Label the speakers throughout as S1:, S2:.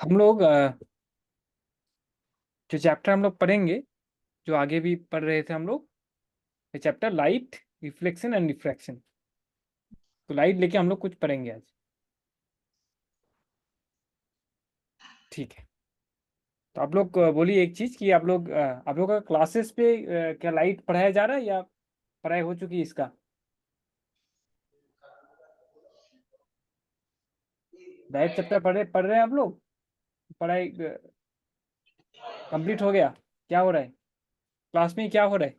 S1: हम लोग जो चैप्टर हम लोग पढ़ेंगे, जो आगे भी पढ़ रहे थे हम लोग, ये chapter light reflection and refraction. तो लाइट लेके हम लोग कुछ पढ़ेंगे आज। ठीक है। तो आप लोग बोलिए एक चीज कि आप लोग का क्लासेस पे क्या लाइट पढ़ाया जा रहा है या पढ़ाई हो चुकी है इसका? लाइट चैप्टर पढ़ रहे हैं आप लोग? पढ़ाई कंप्लीट हो गया? क्या हो रहा है क्लास में, क्या हो रहा है?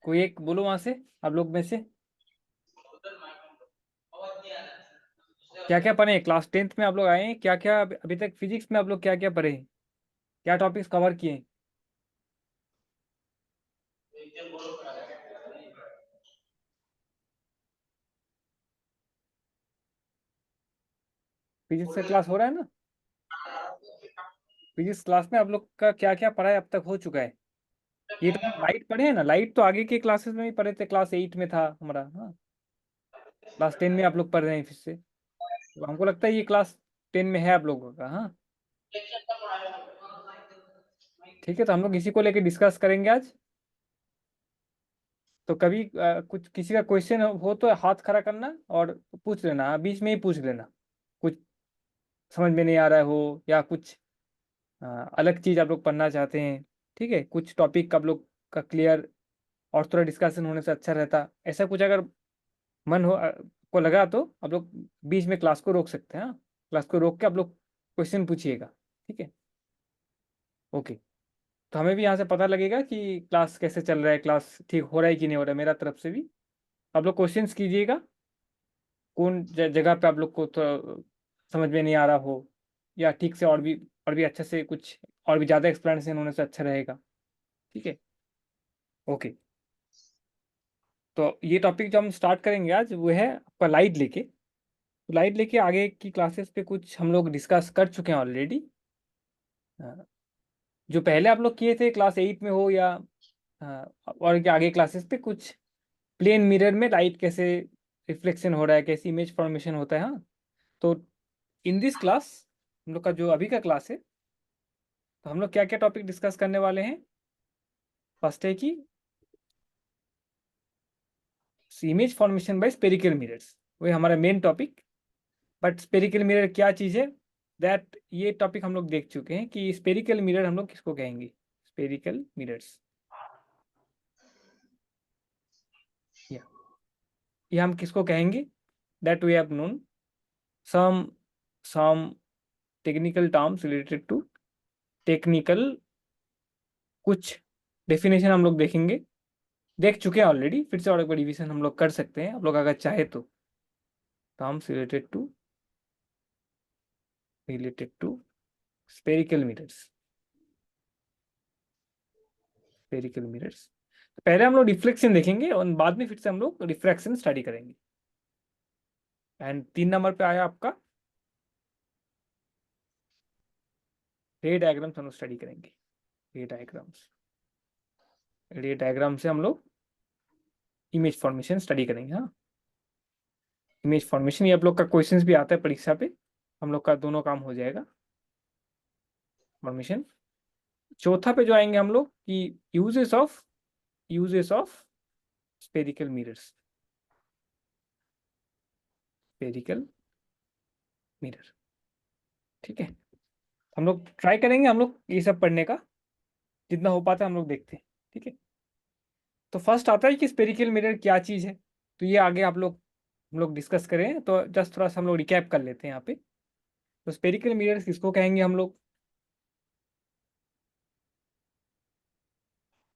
S1: कोई एक बोलो वहां से, आप लोग में से। क्या क्या पढ़े हैं? क्लास 10th में आप लोग आए हैं, क्या क्या अभी तक फिजिक्स में आप लोग क्या क्या पढ़े हैं? क्या टॉपिक्स कवर किए हैं? फिजिक्स का क्लास हो रहा है ना? फिजिक्स क्लास में आप लोग का क्या क्या पढ़ाई अब तक हो चुका है? ये तो लाइट पढ़े हैं ना? लाइट तो आगे के क्लासेस में भी पढ़े थे, क्लास 8 में था हमारा। हाँ, क्लास 10 में आप लोग पढ़ रहे हैं फिर से, तो हमको लगता है ये क्लास 10 में है आप लोगों का। हाँ, ठीक है, तो हम लोग इसी को लेकर डिस्कस करेंगे आज। तो कभी कुछ किसी का क्वेश्चन हो तो हाथ खड़ा करना और पूछ लेना। बीच में ही पूछ लेना, कुछ समझ में नहीं आ रहा हो या कुछ अलग चीज आप लोग पढ़ना चाहते हैं। ठीक है, कुछ टॉपिक आप लोग का क्लियर और थोड़ा डिस्कशन होने से अच्छा रहता, ऐसा कुछ अगर मन हो को लगा तो आप लोग बीच में क्लास को रोक सकते हैं। हाँ, क्लास को रोक के आप लोग क्वेश्चन पूछिएगा। ठीक है, ओके। तो हमें भी यहाँ से पता लगेगा कि क्लास कैसे चल रहा है, क्लास ठीक हो रहा है कि नहीं हो रहा है। मेरा तरफ से भी आप लोग क्वेश्चंस कीजिएगा, कौन जगह पे आप लोग को तो समझ में नहीं आ रहा हो, या ठीक से और भी अच्छे से कुछ और भी ज़्यादा एक्सप्लेनेशन होने से अच्छा रहेगा। ठीक है, ओके। तो ये टॉपिक जो हम स्टार्ट करेंगे आज वो है आपका लाइट लेके। तो लाइट लेके आगे की क्लासेस पे कुछ हम लोग डिस्कस कर चुके हैं ऑलरेडी। जो पहले आप लोग किए थे क्लास 8 में हो या और के आगे क्लासेस पे, कुछ प्लेन मिरर में लाइट कैसे रिफ्लेक्शन हो रहा है, कैसी इमेज फॉर्मेशन होता है। हाँ, तो इन दिस क्लास, हम लोग का जो अभी का क्लास है, तो हम लोग क्या क्या टॉपिक डिस्कस करने वाले हैं। फर्स्ट है कि image formation by spherical mirrors, वही हमारा main topic. But spherical mirror क्या चीज़ है, दैट ये टॉपिक हम लोग देख चुके हैं कि स्पेरिकल मिरर हम लोग किसको कहेंगे। स्पेरिकल मिरर्स, या ये हम किसको कहेंगे, that we have known some some technical terms related to technical, कुछ डेफिनेशन हम लोग देखेंगे, देख चुके हैं ऑलरेडी, फिर से और एक बार रिवीजन हम लोग कर सकते हैं आप लोग अगर चाहे तो। Terms related to spherical mirrors, spherical mirrors. पहले हम लोग रिफ्लेक्शन देखेंगे और बाद में फिर से हम लोग रिफ्रैक्शन स्टडी करेंगे। एंड 3 नंबर पे आया आपका रे डायग्राम्स, हम लोग स्टडी करेंगे। रे डायग्राम्स, रे डायग्राम से हम लोग इमेज फॉर्मेशन स्टडी करेंगे। हाँ, इमेज फॉर्मेशन, ये आप लोग का क्वेश्चंस भी आता है परीक्षा पे, हम लोग का दोनों काम हो जाएगा। फॉर्मेशन, चौथा पे जो आएंगे हम लोग कि uses of spherical mirrors, spherical mirror. ठीक है, हम लोग ट्राई करेंगे हम लोग ये सब पढ़ने का, जितना हो पाता है हम लोग देखते हैं। ठीक है, तो फर्स्ट आता है कि स्पेरिकल मिरर क्या चीज़ है। तो ये आगे हम लोग डिस्कस करें, तो जस्ट थोड़ा सा हम लोग रिकैप कर लेते हैं यहाँ पे। तो स्पेरिकल मिरर किसको कहेंगे हम लोग?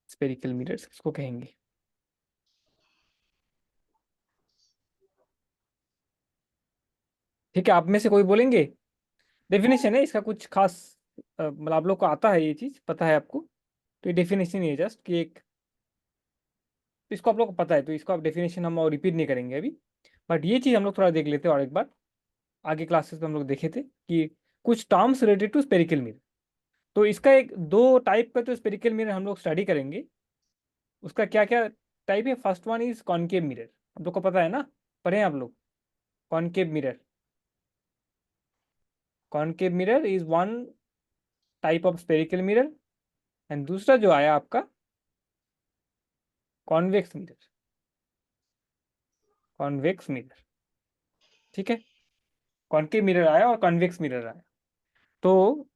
S1: स्पेरिकल मिरर्स किसको कहेंगे? ठीक है, आप में से कोई बोलेंगे? डेफिनेशन है इसका, कुछ खास मतलब आप लोग को आता है, ये चीज़ पता है आपको, तो ये डेफिनेशन ही है जस्ट कि एक, इसको आप लोग को पता है तो इसको आप डेफिनेशन हम और रिपीट नहीं करेंगे अभी। बट ये चीज़ हम लोग थोड़ा देख लेते हैं और एक बार, आगे क्लासेस में हम लोग देखे थे कि कुछ terms related to spherical mirror. तो इसका एक दो टाइप का जो स्पेरिकल मिरर हम लोग स्टडी करेंगे, उसका क्या क्या टाइप है। First one is concave mirror, आप लोग को पता है ना, पढ़े हैं आप लोग? Concave mirror, concave mirror is one type of spherical mirror, and दूसरा जो आया आपका कॉन्वेक्स मिरर, कॉन्वेक्स मिरर, ठीक है। कॉनकेव मिरर आया और कॉन्वेक्स मिरर आया। तो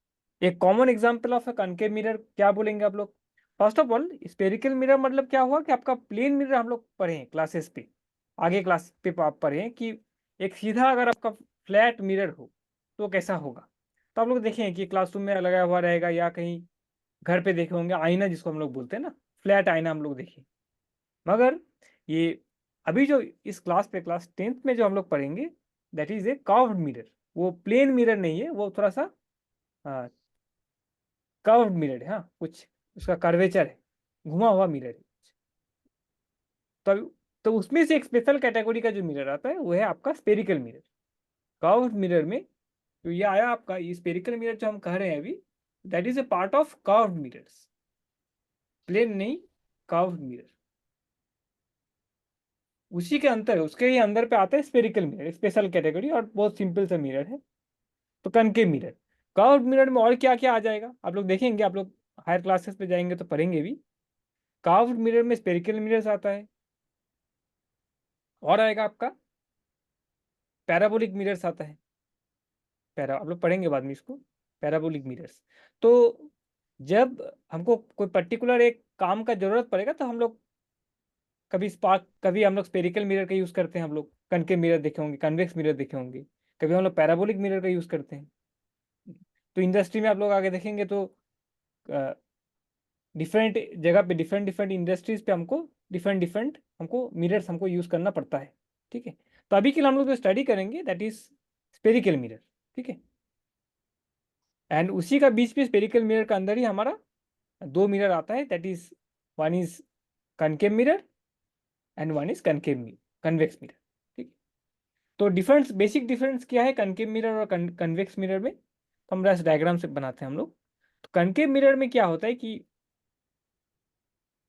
S1: एक common example of a concave mirror क्या बोलेंगे आप लोग? First of all spherical mirror मतलब क्या हुआ कि आपका प्लेन मिरर हम लोग पढ़े हैं क्लासेस पे, आगे क्लास पे आप पढ़े हैं कि एक सीधा अगर आपका फ्लैट मिरर हो तो कैसा होगा। तो आप लोग देखें कि क्लासरूम में लगा हुआ रहेगा या कहीं घर पे देखे होंगे आईना, जिसको हम लोग बोलते हैं ना, फ्लैट आईना हम लोग देखें। मगर ये अभी जो इस क्लास पे क्लास 10th में जो हम लोग पढ़ेंगे that is A curved mirror. वो प्लेन मिरर नहीं है, वो थोड़ा सा कर्व्ड मिरर है, हाँ, कुछ उसका कर्वेचर है, घुमा हुआ मिरर है। तो तो उसमें से एक स्पेशल कैटेगरी का जो मिरर आता है वो है आपका स्पेरिकल मिरर। कर्व्ड मिरर में तो ये आया आपका, ये स्पेरिकल मिरर जो हम कह रहे हैं अभी, that is a part of curved mirrors, plane नहीं, कर्व्ड मिरर। उसी के अंदर, उसके ही अंदर पे आता है स्पेरिकल मिरर, स्पेशल कैटेगरी, और बहुत सिंपल सा मिरर है। तो कनकेव मिरर, कर्व्ड मिरर में और क्या क्या आ जाएगा आप लोग देखेंगे, आप लोग हायर क्लासेस पे जाएंगे तो पढ़ेंगे भी। कर्व्ड मिरर में स्पेरिकल मिरर्स आता है, और आएगा आपका पैराबोलिक मिरर्स आता है। पैरा आप लोग पढ़ेंगे बाद में इसको, पैराबोलिक मिरर्स। तो जब हमको कोई पर्टिकुलर एक काम का जरूरत पड़ेगा तो हम लोग कभी स्पार्क, कभी हम लोग स्पेरिकल मिरर का यूज करते हैं, हम लोग कनकेव मिरर देखे होंगे, कन्वेक्स मिरर देखे होंगे, कभी हम लोग पैराबोलिक मिरर का यूज करते हैं। तो इंडस्ट्री में आप लोग आगे देखेंगे तो डिफरेंट जगह पे, डिफरेंट डिफरेंट इंडस्ट्रीज पे हमको डिफरेंट डिफरेंट हमको मिरर्स हमको यूज करना पड़ता है, ठीक है। तो अभी के लिए हम लोग जो स्टडी करेंगे दैट इज स्पेरिकल मिरर, ठीक है। एंड उसी का बीच में स्पेरिकल मिरर का अंदर ही हमारा दो मिरर आता है, that is one is concave mirror and one is concave convex mirror, ठीक। तो डिफरेंस, बेसिक डिफरेंस क्या है कनकेव मिरर और कन्वेक्स मिरर में, तो हम बस डायग्राम से बनाते हैं हम लोग। तो कनकेव मिरर में क्या होता है कि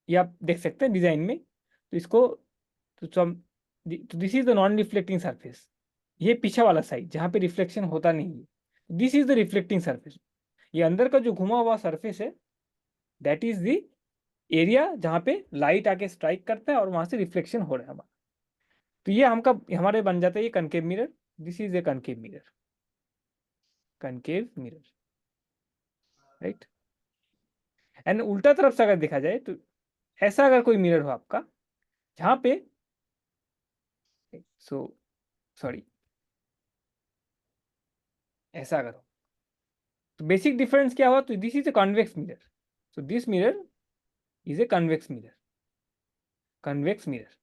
S1: ये आप देख सकते हैं डिजाइन में, तो इसको तो हम, तो this is the non reflecting surface, ये पीछे वाला साइड जहाँ पे रिफ्लेक्शन होता नहीं है, this is the reflecting surface. ये अंदर का जो घुमा हुआ सरफेस है दैट इज द एरिया जहाँ पे लाइट आके स्ट्राइक करता है और वहां से रिफ्लेक्शन हो रहा है हमारा। तो ये हमका हमारे बन जाता है ये concave mirror, this is a concave mirror, concave mirror, right. And उल्टा तरफ से अगर देखा जाए तो ऐसा अगर कोई मिरर हो आपका जहाँ पे, सो सॉरी, ऐसा अगर हो तो बेसिक डिफरेंस क्या हुआ, तो this is a convex mirror, so this mirror is a convex mirror, convex mirror.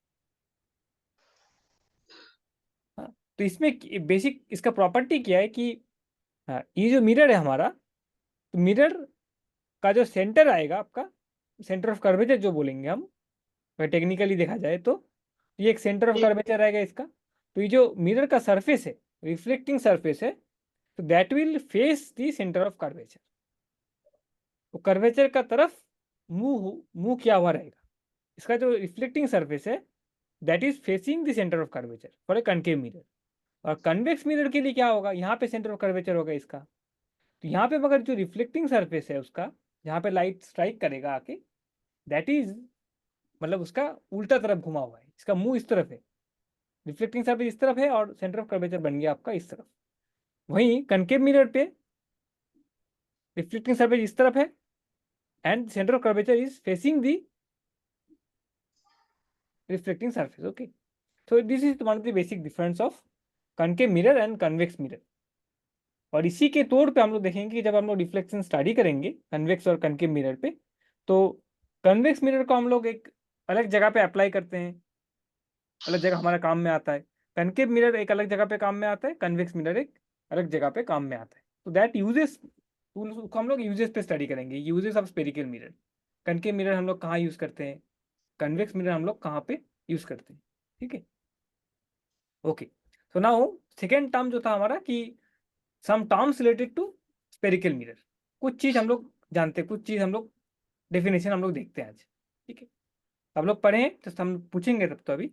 S1: हाँ, तो इसमें बेसिक इसका प्रॉपर्टी क्या है कि हाँ, ये जो मिरर है हमारा, तो मिरर का जो सेंटर आएगा आपका, सेंटर ऑफ कर्वेचर जो बोलेंगे हम, अगर टेक्निकली देखा जाए तो ये एक सेंटर ऑफ कर्वेचर आएगा इसका। तो ये जो मिरर का सरफेस है, रिफ्लेक्टिंग सरफेस है, तो that will face the centre of curvature, तो कर्वेचर का तरफ मुंह मुंह किया हुआ रहेगा। इसका जो रिफ्लेक्टिंग सरफेस है that is facing the centre of curvature for a concave mirror. और कन्वेक्स मिरर के लिए क्या होगा, यहाँ पे सेंटर ऑफ कर्वेचर होगा इसका। तो यहाँ पे मगर जो रिफ्लेक्टिंग सरफेस है उसका, जहाँ पे लाइट स्ट्राइक करेगा आके, दैट इज मतलब उसका उल्टा तरफ घुमा हुआ है, इसका मुंह इस तरफ है, रिफ्लेक्टिंग सरफेस इस तरफ है और सेंटर ऑफ कर्वेचर बन गया आपका इस तरफ। वहीं कनकेव मिरर पे रिफ्लेक्टिंग सरफेस इस तरफ है and centre of curvature is facing the reflecting surface, okay. So this is one of the basic difference of concave mirror and convex mirror। और इसी के तौर पे हम लोग देखेंगे कि जब हम लोग रिफ्लेक्शन स्टडी करेंगे कन्वेक्स और कनकेव मिरर पे, तो कन्वेक्स मिरर को हम लोग एक अलग जगह पे अप्लाई करते हैं, अलग जगह हमारा काम में आता है। कनकेव मिरर एक अलग जगह पे काम में आता है, कन्वेक्स मिरर एक अलग जगह पे काम में आता है। तो दैट यूजेस, उसको हम लोग यूजेस पे स्टडी करेंगे, uses of spherical mirror. Concave mirror हम लोग कहाँ यूज करते हैं, कन्वेक्स मिरर हम लोग कहाँ पे यूज करते हैं, ठीक है, okay. So now second term जो था हमारा कि some terms related to spherical mirror, कुछ चीज हम लोग जानते हैं, कुछ चीज हम लोग डेफिनेशन हम लोग देखते हैं आज, ठीक है। आप लोग पढ़े हैं तो हम पूछेंगे तब तो अभी।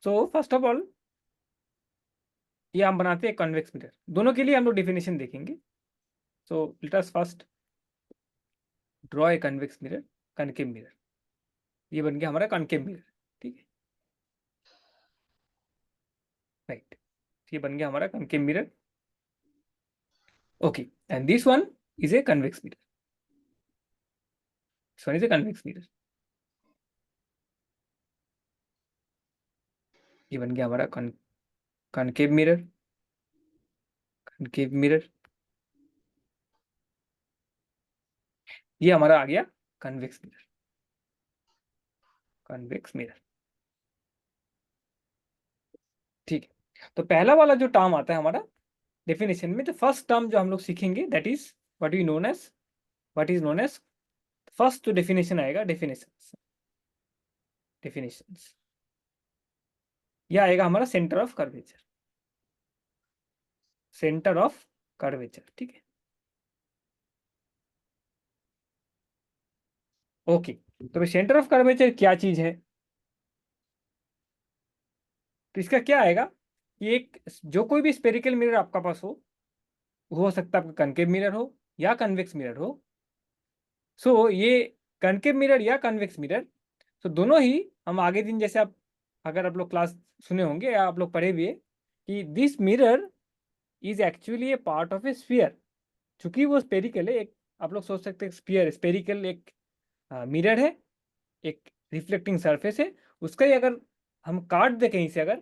S1: सो फर्स्ट ऑफ ऑल ये हम बनाते हैं कन्वेक्स मिरर। दोनों के लिए हम लोग डेफिनेशन देखेंगे। So let us first draw a convex mirror, concave mirror. ये बन गया हमारा कनकेव मिरर, ठीक है, राइट। ये बन गया हमारा concave mirror. Okay, and this one is a convex mirror. This one is a convex mirror. ये बन गया हमारा कनकेव मिरर, कनकेव मिरर। ये हमारा आ गया कन्वेक्स मिरर, कन्वेक्स मिरर, ठीक है। तो पहला वाला जो टर्म आता है हमारा डेफिनेशन में, तो फर्स्ट टर्म जो हम लोग सीखेंगे that is what we known as, what is known as, first जो डेफिनेशन आएगा, डेफिनेशंस, डेफिनेशंस, यह आएगा हमारा centre of curvature, centre of curvature, ठीक है। ओके, तो सेंटर ऑफ कर्वेचर क्या चीज है? तो इसका क्या आएगा कि एक जो कोई भी स्पेरिकल मिरर आपका पास हो सकता है आपका कनकेव मिरर हो या कन्वेक्स मिरर हो। सो ये कनकेव मिरर या कन्वेक्स मिरर, तो दोनों ही हम आगे दिन, जैसे आप अगर आप लोग क्लास सुने होंगे या आप लोग पढ़े भी है कि this mirror is actually A part of A sphere. चूंकि वो स्पेरिकल है, एक आप लोग सोच सकते हैं स्फीयर स्पेरिकल एक मिरर है, एक रिफ्लेक्टिंग सरफेस है, उसका ही अगर हम काट दे कहीं से अगर,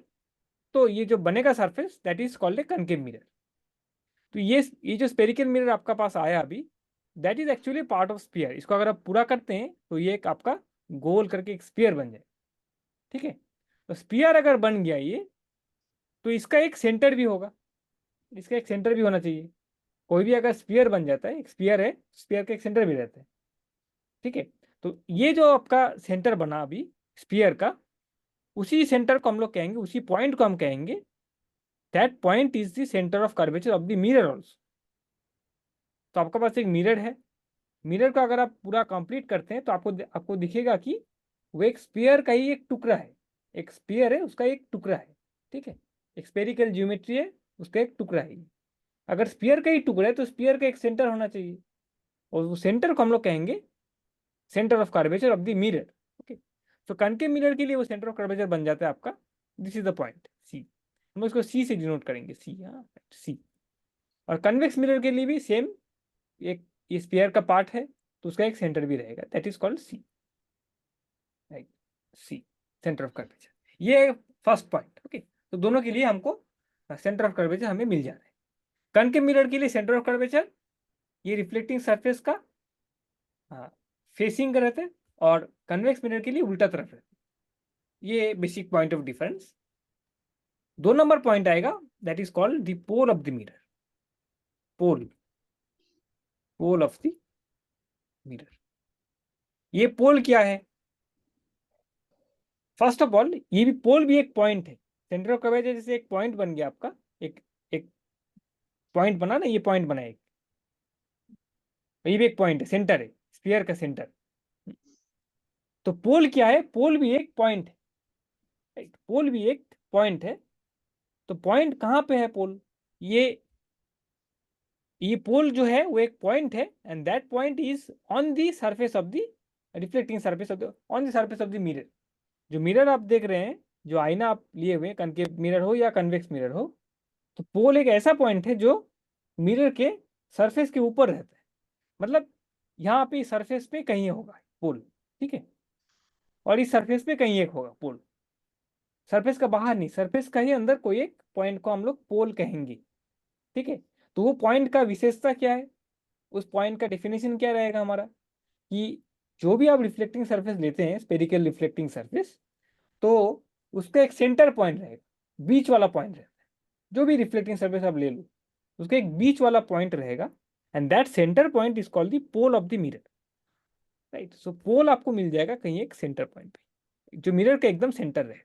S1: तो ये जो बनेगा surface that is called a concave mirror. तो ये जो स्पेरिकल मिरर आपका पास आया अभी, that is actually part of sphere. इसको अगर आप पूरा करते हैं तो ये एक आपका गोल करके एक स्फीयर बन जाए, ठीक है। तो स्फीयर अगर बन गया ये, तो इसका एक सेंटर भी होगा, इसका एक सेंटर भी होना चाहिए। कोई भी अगर स्फीयर बन जाता है, एक स्फीयर है, स्फीयर का एक सेंटर भी रहता है, ठीक है। तो ये जो आपका सेंटर बना अभी स्फीयर का, उसी सेंटर को हम लोग कहेंगे, उसी पॉइंट को हम कहेंगे that point is the centre of curvature of the mirror also. तो आपके पास एक मिरर है, मिरर को अगर आप पूरा कंप्लीट करते हैं तो आपको आपको दिखेगा कि वो एक स्फीयर का ही एक टुकड़ा है, एक स्फीयर है उसका एक टुकड़ा है, ठीक है। एक स्पेरिकल ज्योमेट्री है, उसका एक टुकड़ा है। अगर स्फीयर का ही टुकड़ा है तो स्फीयर का एक सेंटर होना चाहिए, और वो सेंटर को हम लोग कहेंगे centre of curvature of the mirror. Okay, तो कनकेव मिरर के लिए वो सेंटर ऑफ कर्वेचर बन जाता है आपका, this is the point C. हम उसको सी से डिनोट करेंगे, सी, हाँ सी। और कन्वेक्स मिरर के लिए भी सेम, एक ये स्फीयर का पार्ट है तो उसका एक सेंटर भी रहेगा, that is called C, right, C, centre of curvature. ये फर्स्ट पॉइंट, ओके। तो दोनों के लिए हमको सेंटर ऑफ कर्वेचर हमें मिल जा रहा है। कनकेव मिरर के लिए सेंटर ऑफ कर्वेचर ये रिफ्लेक्टिंग सरफेस का फेसिंग रहते हैं, और कन्वेक्स मिरर के लिए उल्टा तरफ रहते हैं। ये basic point of difference. 2 number point आएगा that is called the pole of the mirror, pole, pole of the mirror. ये पोल क्या है? फर्स्ट ऑफ ऑल ये भी पोल भी एक पॉइंट है, सेंटर ऑफ कर्वेचर जैसे एक पॉइंट बन गया आपका, एक एक पॉइंट बना ना, ये पॉइंट बना एक, ये भी एक पॉइंट है, सेंटर है, स्फीयर का सेंटर। तो पोल क्या है? पोल भी एक पॉइंट है, राइट, पोल भी एक पॉइंट है। तो पॉइंट कहाँ पे है पोल? ये ये पोल जो है वो एक पॉइंट है, and that point is on the surface of the reflecting surface of the, on the surface of the mirror. जो मिरर आप देख रहे हैं, जो आईना आप लिए हुए, कनकेव मिरर हो या कन्वेक्स मिरर हो, तो पोल एक ऐसा पॉइंट है जो मिरर के सरफेस के ऊपर रहता है। मतलब यहाँ पे सरफेस पे कहीं होगा पोल, ठीक है, और इस सरफेस पे कहीं एक होगा पोल। सरफेस का बाहर नहीं, सरफेस का ही अंदर कोई एक पॉइंट को हम लोग पोल कहेंगे, ठीक है। तो वो पॉइंट का विशेषता क्या है, उस पॉइंट का डेफिनेशन क्या रहेगा हमारा, कि जो भी आप रिफ्लेक्टिंग सरफेस लेते हैं, स्पेरिकल रिफ्लेक्टिंग सरफेस, तो उसका एक सेंटर पॉइंट रहेगा, बीच वाला पॉइंट रहेगा। जो भी रिफ्लेक्टिंग सरफेस आप ले लो, उसका एक बीच वाला पॉइंट रहेगा, and that centre point is called the pole of the mirror, right. So pole आपको मिल जाएगा कहीं एक सेंटर पॉइंट पे, जो मिरर का एकदम सेंटर रहे।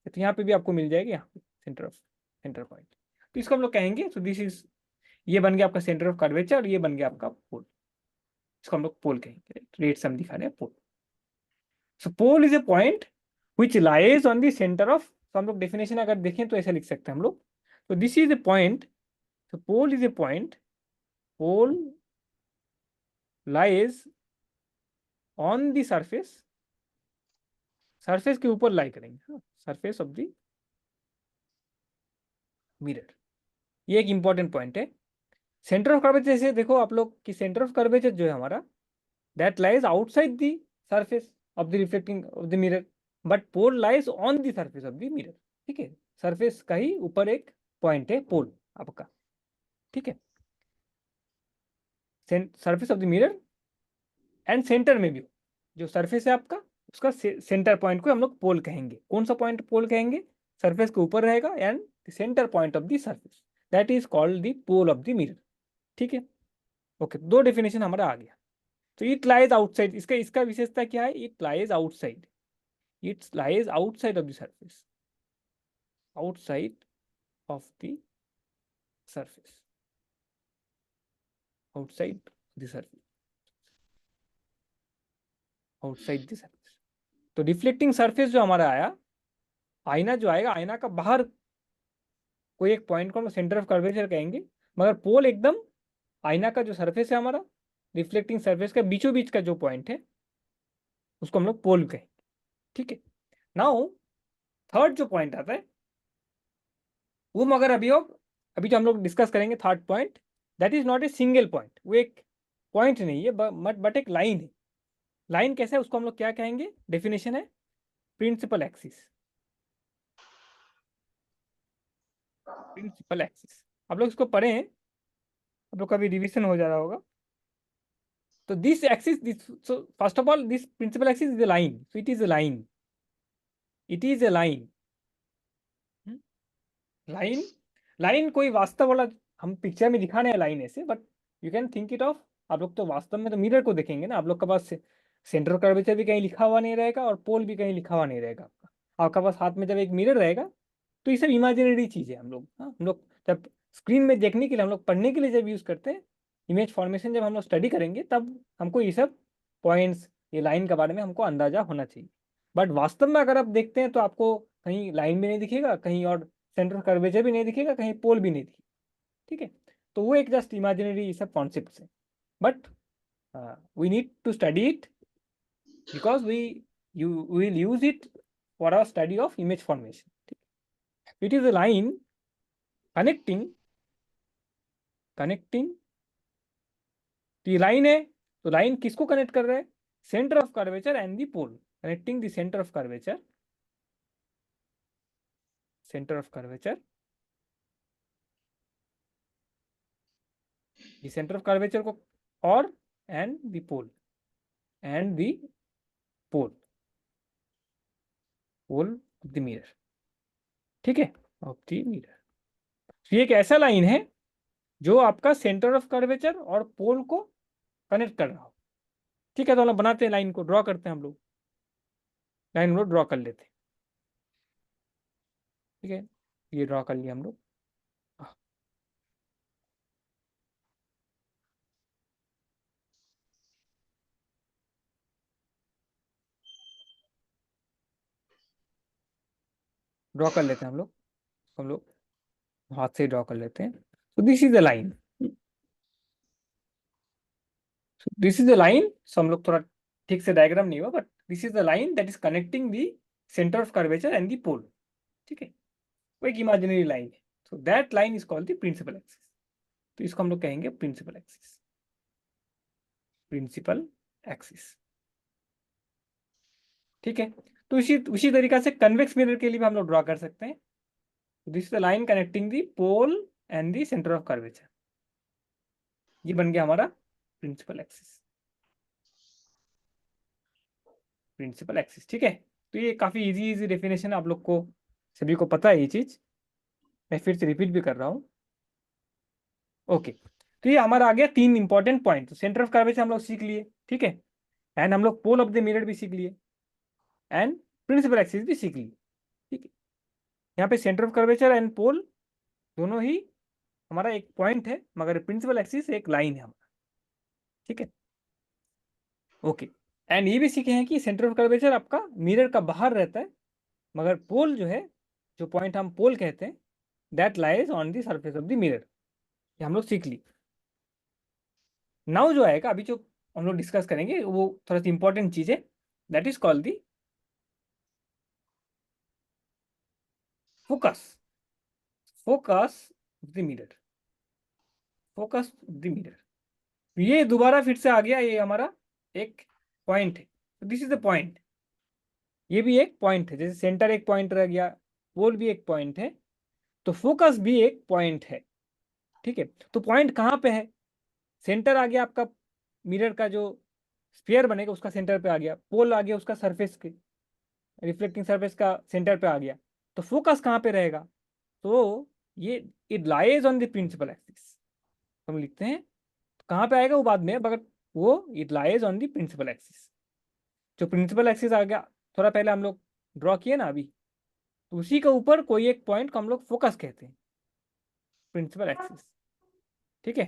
S1: तो यहाँ पे भी आपको मिल जाएगा, यहाँ पे सेंटर ऑफ, सेंटर पॉइंट। तो इसको हम लोग कहेंगे, सो दिस इज, ये बन गया आपका सेंटर ऑफ कर्वेचर, और ये बन गया आपका पोल। इसको हम लोग पोल कहेंगे, रेट से हम दिखा रहे हैं pole. So pole is a point which lies on the centre of, तो हम लोग डेफिनेशन अगर देखें तो ऐसा लिख सकते हैं हम लोग, So this is a point. So pole is a point. Pole lies on the surface. Surface के ऊपर लाई करेंगे, सरफेस ऑफ द मिरर। ये एक इंपॉर्टेंट पॉइंट है। सेंटर ऑफ कर्वेचर जैसे देखो आप लोग कि सेंटर ऑफ कर्वेचर जो है हमारा, that lies outside the surface of the reflecting of the mirror, but pole lies on the surface of the mirror. ठीक है, सरफेस का ही ऊपर एक पॉइंट है पोल आपका। ठीक है, surface of the mirror and centre में भी जो सरफेस है आपका, उसका सेंटर पॉइंट को हम लोग पोल कहेंगे। कौन सा पॉइंट पोल कहेंगे? सरफेस के ऊपर रहेगा and the centre point of the surface, that is called the pole of the mirror. ठीक है, ओके, दो डेफिनेशन हमारा आ गया। तो इट लाइज आउटसाइड, इसका इसका विशेषता क्या है? It lies outside, it lies outside of the surface, outside of the surface, outside the surface, outside the surface. तो रिफ्लेक्टिंग सरफेस जो हमारा आया, आईना जो आएगा, आईना का बाहर कोई एक पॉइंट को हम सेंटर ऑफ कर्वेचर कहेंगे, मगर पोल एकदम आईना का जो सरफेस है हमारा, रिफ्लेक्टिंग सरफेस का बीचों बीच का जो पॉइंट है, उसको हम लोग पोल कहेंगे। ठीक है, नाउ थर्ड जो पॉइंट आता है वो, मगर अभी जो हम लोग डिस्कस करेंगे third point, that is not a single point. वो एक पॉइंट नहीं है बट एक लाइन है। लाइन कैसे है उसको हम लोग क्या कहेंगे? डेफिनेशन है प्रिंसिपल एक्सिस। प्रिंसिपल एक्सिस आप लोग इसको पढ़े हैं, आप लोग का भी रिविजन हो जा रहा होगा। तो this axis, this, so first of all this principal axis is a line, so it is a line, it is a line। Line, line कोई वास्तव वाला हम पिक्चर में दिखा रहे हैं लाइन ऐसे, but you can think it of, आप लोग तो वास्तव में तो मिरर को देखेंगे ना, आप लोग के पास सेंटर कर्वेचर भी कहीं लिखा हुआ नहीं रहेगा और पोल भी कहीं लिखा हुआ नहीं रहेगा आपका। आपका पास हाथ में जब एक मिरर रहेगा तो ये सब इमेजिनरी चीज़ है। हम लोग, हाँ, हम लोग जब स्क्रीन में देखने के लिए, हम लोग पढ़ने के लिए जब यूज़ करते हैं, इमेज फॉर्मेशन जब हम लोग स्टडी करेंगे, तब हमको ये सब पॉइंट्स, ये लाइन के बारे में हमको अंदाजा होना चाहिए। बट वास्तव में अगर आप देखते हैं तो आपको कहीं लाइन भी नहीं दिखेगा, कहीं और सेंटर कर्वेचर भी नहीं दिखेगा, कहीं पोल भी नहीं दिखेगा। ठीक है, तो वो एक जस्ट इमेजिनरी सब कॉन्सेप्ट है, but we need to study it because we will use it for our study of image formation. It is a line connecting, तो ये लाइन है, तो लाइन किसको कनेक्ट कर रहा है? Centre of curvature and the pole, connecting the centre of curvature, centre of curvature, the center of curvature को, और and the pole, and the pole, pole of the mirror। ठीक है, ऑफ द मिरर। ये एक ऐसा line है जो आपका सेंटर ऑफ कर्वेचर और पोल को कनेक्ट कर रहा हो। ठीक है, तो हम लोग बनाते हैं लाइन को, ड्रॉ करते हैं हम लोग, लाइन हम लोग ड्रॉ कर लेते हैं। ठीक है, ये ड्रॉ कर लिया हम लोग। ड्रॉ कर लेते हैं हम लोग हाथ से ड्रॉ कर लेते हैं। तो this is the line, this is the line. So हम लोग थोड़ा ठीक से डायग्राम नहीं हुआ, but this is the line that is connecting the centre of curvature and the pole. ठीक है, वो एक इमेजिनरी लाइन है, so that line is called the principal axis. तो इसको हम लोग कहेंगे प्रिंसिपल एक्सिस, प्रिंसिपल एक्सिस। ठीक है, तो उसी तरीका से कन्वेक्स मिरर के लिए भी हम लोग ड्रॉ कर सकते हैं। This is the line connecting the pole and the centre of curvature, ये बन गया हमारा प्रिंसिपल एक्सिस, प्रिंसिपल एक्सिस। ठीक है, तो ये काफी इजी डेफिनेशन आप लोग को सभी को पता है ये चीज, मैं फिर से रिपीट भी कर रहा हूँ। ओके, तो ये हमारा आ गया तीन इंपॉर्टेंट पॉइंट। तो सेंटर ऑफ कर्वेचर हम लोग सीख लिए, ठीक है, एंड हम लोग पोल ऑफ द मिरर भी सीख लिए, एंड प्रिंसिपल एक्सिस भी सीख लिए। ठीक है, यहाँ पे centre of curvature and pole दोनों ही हमारा एक पॉइंट है, मगर प्रिंसिपल एक्सिस एक लाइन है हमारा। ठीक है, ओके, एंड ये भी सीखे हैं कि सेंटर ऑफ कर्वेचर आपका मिरर का बाहर रहता है, मगर पोल जो है, जो पॉइंट हम पोल कहते हैं, that lies on the surface of the mirror. ये हम लोग सीख ली। नाउ जो आएगा अभी जो हम लोग डिस्कस करेंगे वो थोड़ा सी इंपॉर्टेंट चीज है, that is called the focus. Focus the mirror, focus the mirror. ये दोबारा फिर से आ गया, ये हमारा एक पॉइंट है, दिस इज द पॉइंट। ये भी एक पॉइंट है, जैसे सेंटर एक पॉइंट रह गया, पोल भी एक पॉइंट है, तो फोकस भी एक पॉइंट है। ठीक है, तो पॉइंट कहाँ पे है? सेंटर आ गया आपका, मिरर का जो स्फीयर बनेगा उसका सेंटर पे आ गया, पोल आ गया उसका सरफेस के, रिफ्लेक्टिंग सरफेस का सेंटर पे आ गया। तो फोकस कहाँ पे रहेगा? तो ये it lies on the principal axis. हम लिखते हैं कहाँ पे आएगा वो बाद में, बट वो it lies on the principal axis. जो प्रिंसिपल एक्सिस आ गया, थोड़ा पहले हम लोग ड्रॉ किए ना अभी, तो उसी के ऊपर कोई एक पॉइंट को हम लोग फोकस कहते हैं, प्रिंसिपल एक्सिस। ठीक है,